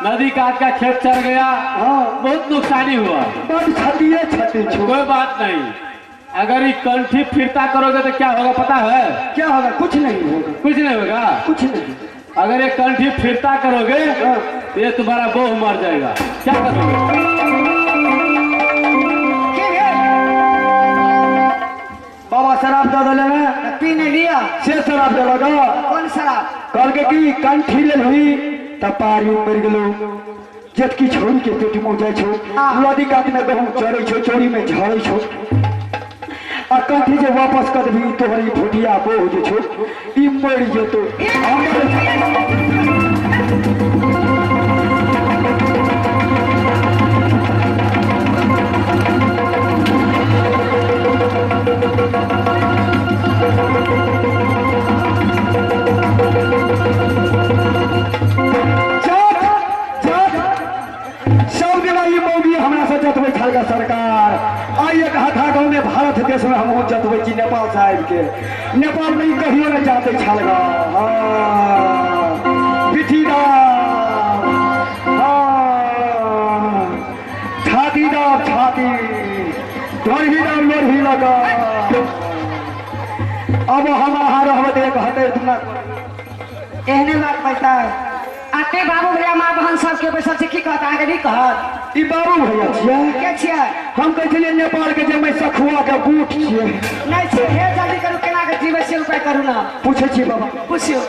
E: नदी काट का खेत चढ़ गया
D: हाँ
E: बहुत नुकसानी हुआ
D: बड़ छतिए छति छो
E: कोई बात नहीं अगर ये कंठी फिरता करोगे तो क्या होगा पता है
D: क्या होगा कुछ नहीं होगा
E: कुछ नहीं होगा
D: कुछ नहीं
E: अगर ये कंठी फिरता करोगे तो ये तुम्हारा बोह मर जाएगा क्या करोगे
B: की भेल
D: बाबा शराब दे दिले ना
B: पीने लिया
D: से शराब दे लगा
B: कौन शराब
D: कहल के की कंठी ले हुई तब पारी मर गेलो जेठ की छोरी के पेट में जाय छो लदी काट में गहूं चढ़े छो चोरी में झड़े छो आ कंठी जे वापस कर भी तोहरी भुटिया बोझ छो ई मर जेतो सब जगह ये मोदी हमरा से जतबै छलगा सरकार आई एक हाथा गाँव में भारत देश में हम जतबै छी नेपाल साहब के नेपाल में कहियो नहीं जाते छलगा पिठीदार छातीदार छाती ढोरहीदार लोरही लगा अब हम अहाँ रहबै एक हते दुना
B: एहने बात पैसा आते बाबू भैया माँ बहन सबके बैसल से की कहता आगे नहीं कहत
D: ई बाबू भैया छियै
B: के छियै
D: हम कहै छलियै नेपाल के जे मैं सखुआ के बूट छियै
B: नहीं छियै हे जल्दी करू केना के जीवे से उपाय करू ना
D: पूछे छियै बाबा
B: पूछियो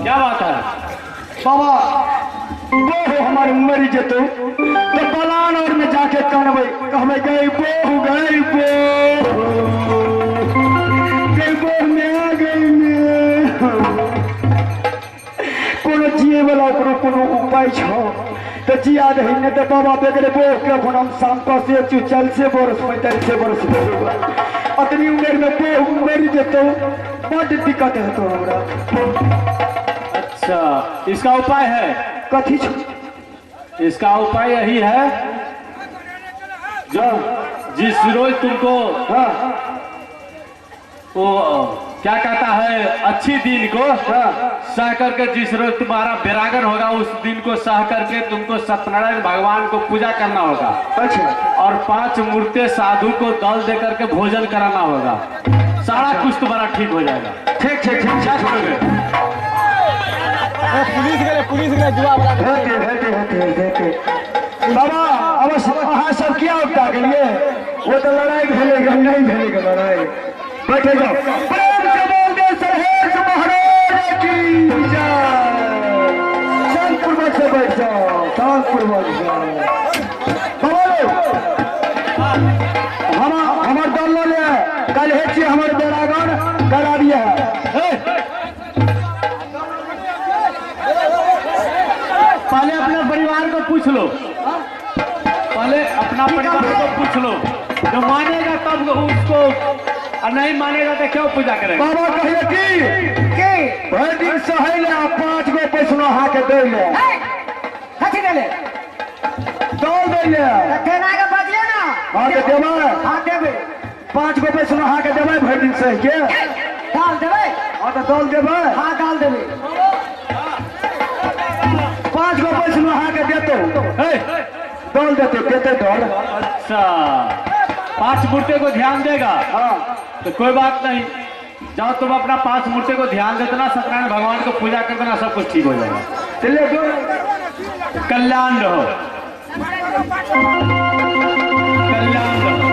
E: क्या बात है
D: बाबा बोहो हमारे मर जेतो तो बलान और में जाके करबै कहबै गई बोह गई बोह में आ गई में कोनो जिए वाला ओकरो कोनो उपाय छो तो जिया दही ने तो बाबा बेगरे बोह के कोन हम शाम का से 40 बरस 45 बरस अतनी उम्र में बोह मर जेतो बड़ दिक्कत है तो हमरा
E: अच्छा, इसका उपाय है?
D: कथी छो?
E: इसका उपाय यही है, जो जिस रोज तुमको
D: हाँ
E: वो क्या कहता है, अच्छी दिन को सह करके, जिस रोज तुम्हारा बेरागन होगा उस दिन को सह करके तुमको सत्यनारायण भगवान को पूजा करना होगा।
D: अच्छा
E: और 5 मूर्ति साधु को दल दे करके भोजन कराना होगा। सारा कुछ तुम्हारा ठीक हो जाएगा।
D: ठीक ठीक ठीक
E: क्या करोगे?
D: हेते बाबा अब अहाँ सब क्या उपटा गेलिए? वो तो लड़ाई भेलेगा नहीं भेलेगा लड़ाई। बैठे जाओ, प्रेम से बोल दे सहेश महाराज की जय। शांतपूर्वक से बैठ जाओ, शांतपूर्वक हमार दल ले कल हेची हमारे बेरागन करा दिया है।
E: पहले अपने परिवार को पूछ लो, पहले अपना परिवार को पूछ लो, जो मानेगा तब उसको, और नहीं मानेगा तो क्यों पूजा करेगा?
D: बाबा कहिए कि भर दिन सहले 5 गो पैसनो हाँ के दे ले,
B: कथी देले?
D: दौड़ दे ले।
B: केना के बजले ना?
D: हाँ के देवे,
B: हाँ देबे।
D: 5 गो पैसनो हाँ के देवे भर दिन सह के।
B: दाल देबे?
D: हाँ तो दौड़ देवे।
B: हाँ दाल देबे।
D: 5 गो पैसनो हाँ के देते, दौड़ देते दौड़।
E: अच्छा, 5 मूर्ति को ध्यान देगा?
D: हाँ
E: तो कोई बात नहीं, जाओ तुम अपना 5 मूर्ति को ध्यान दे देना, सत्यनारायण भगवान को पूजा कर देना, सब कुछ ठीक हो जाएगा।
D: चलिए दो
E: कल्याण रहो, कल्याण रहो।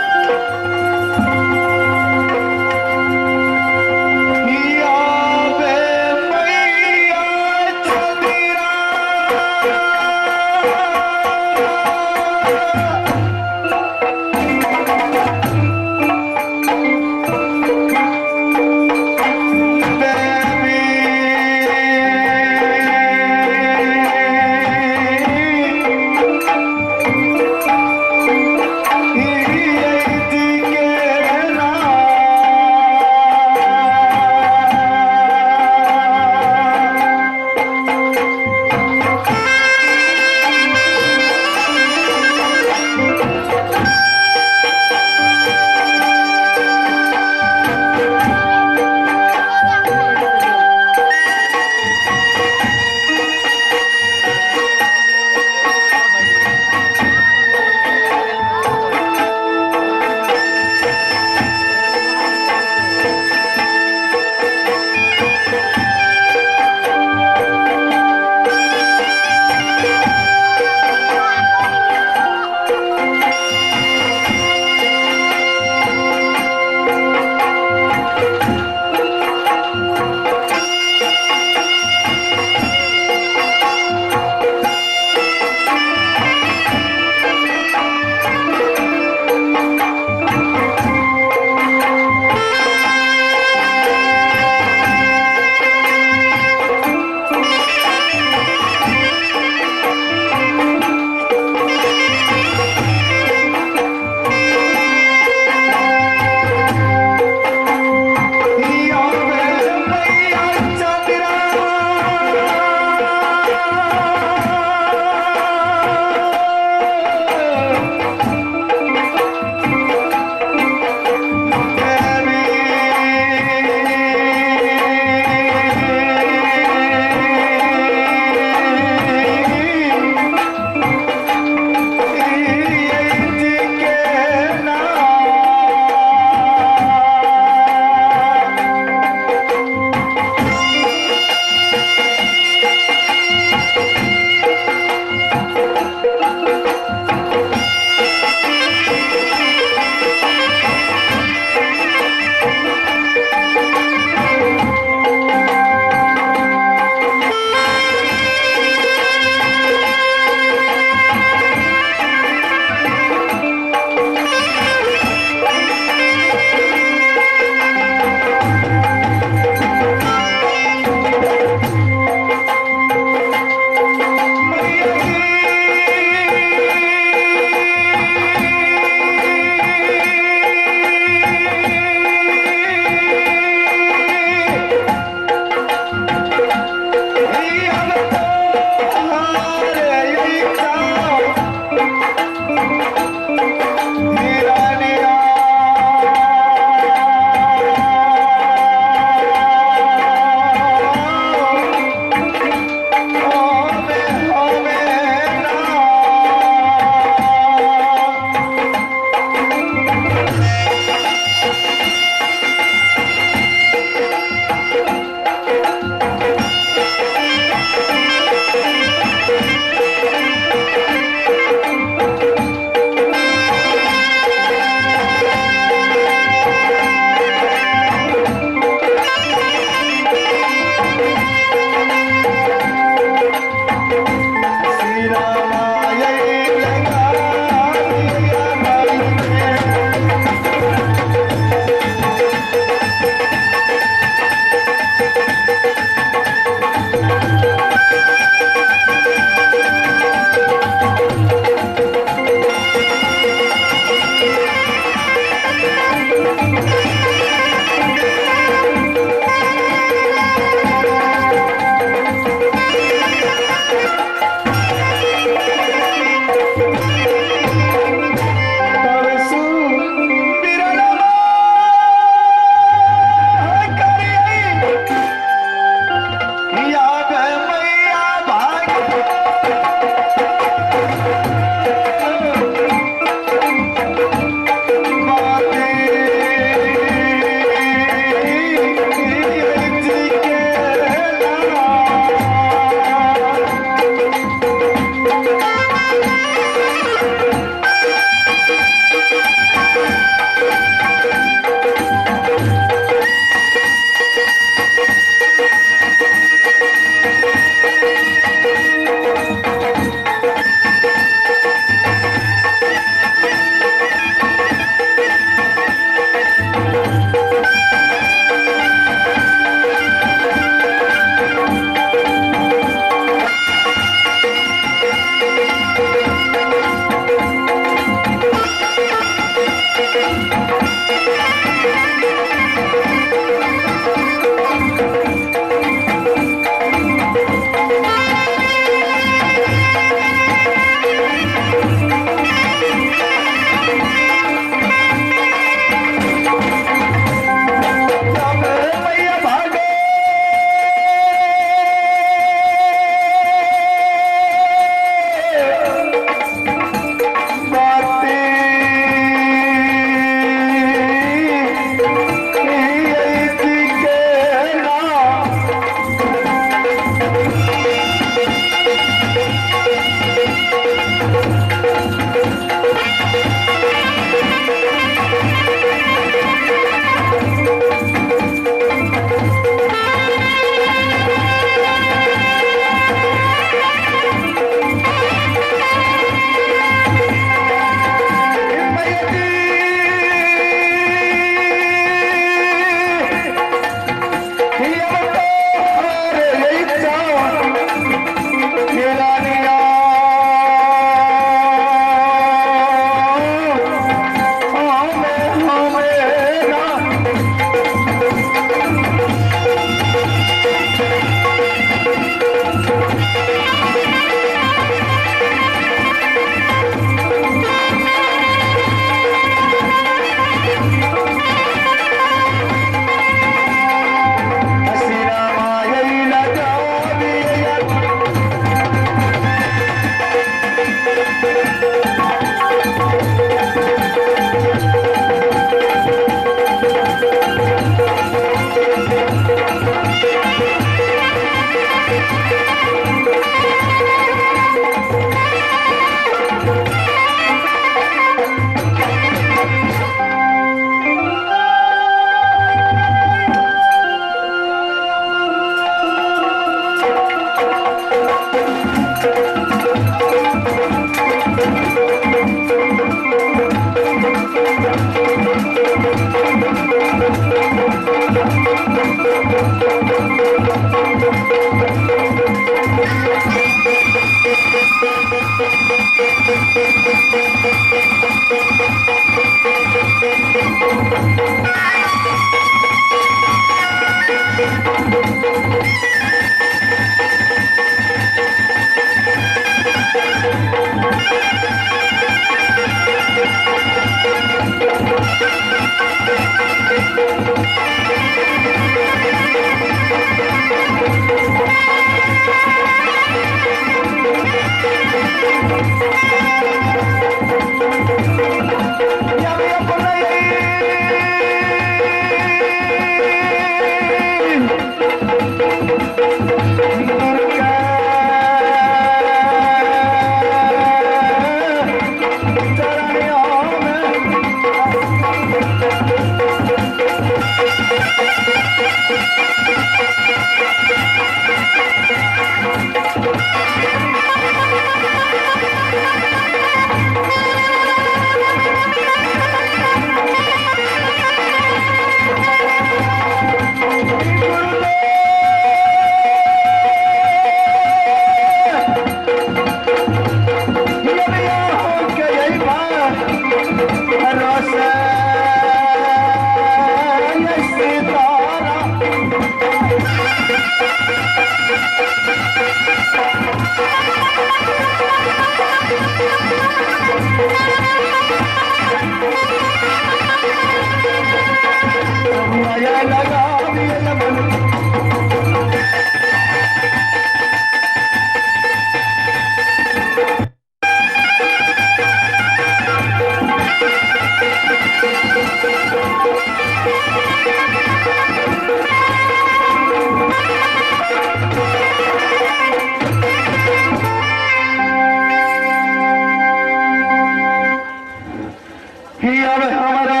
D: ही अब हमारा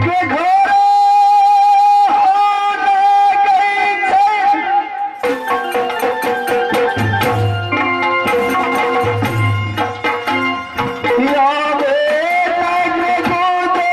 D: के घर होने गई छे। या बेटा के गोदे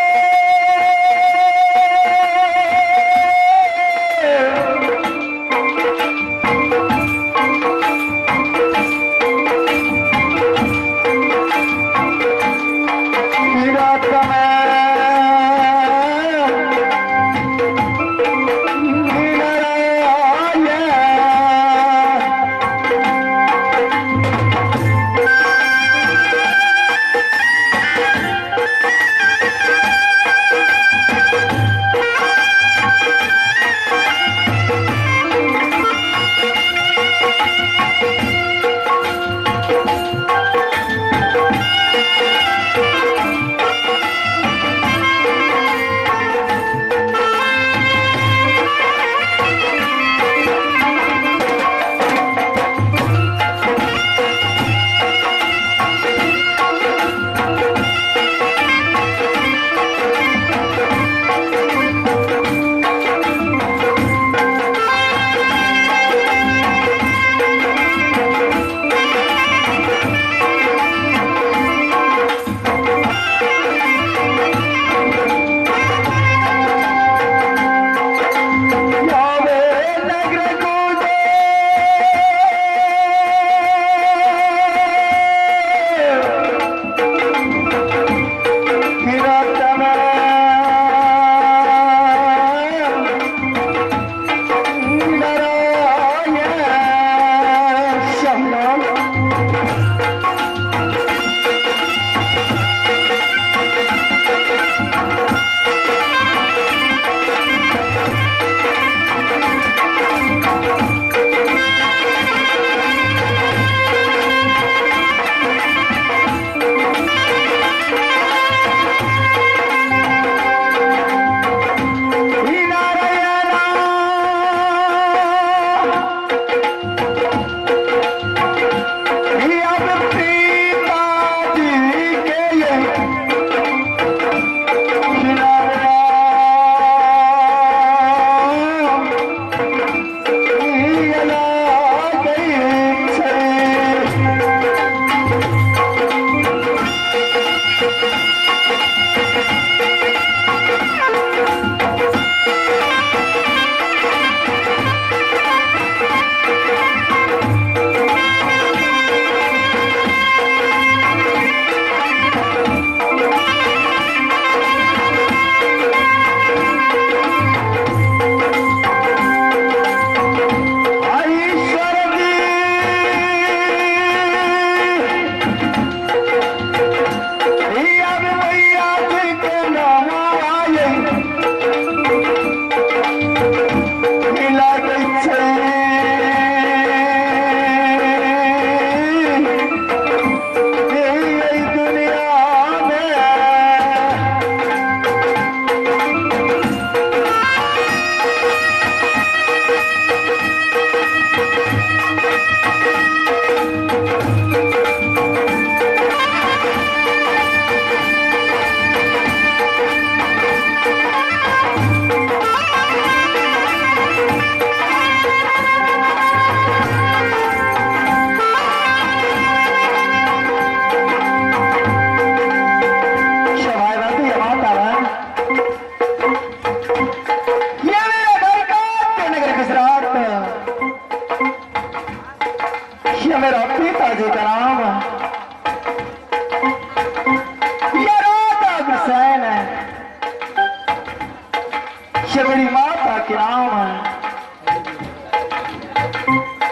D: मेरी माता के नाम है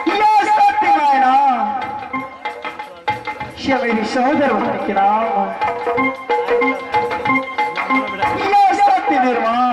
D: ये सत्य मायना ये मेरी सहोदर भाई के नाम है ये सत्य निर्माण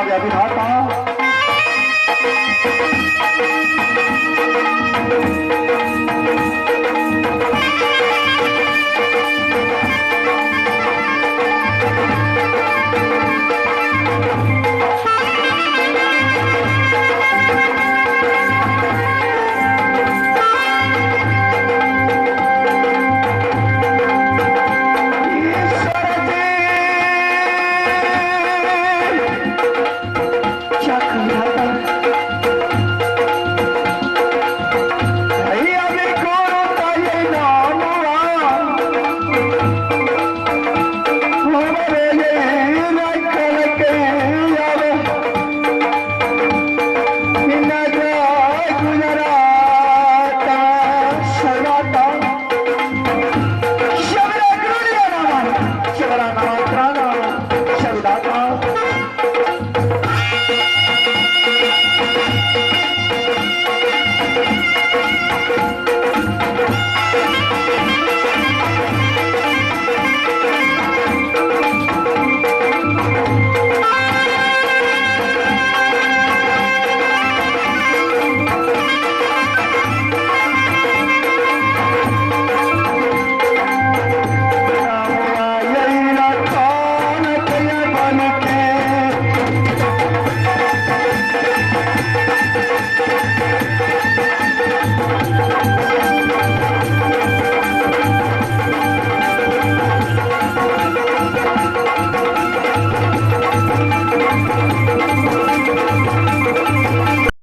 D: गया विधाता।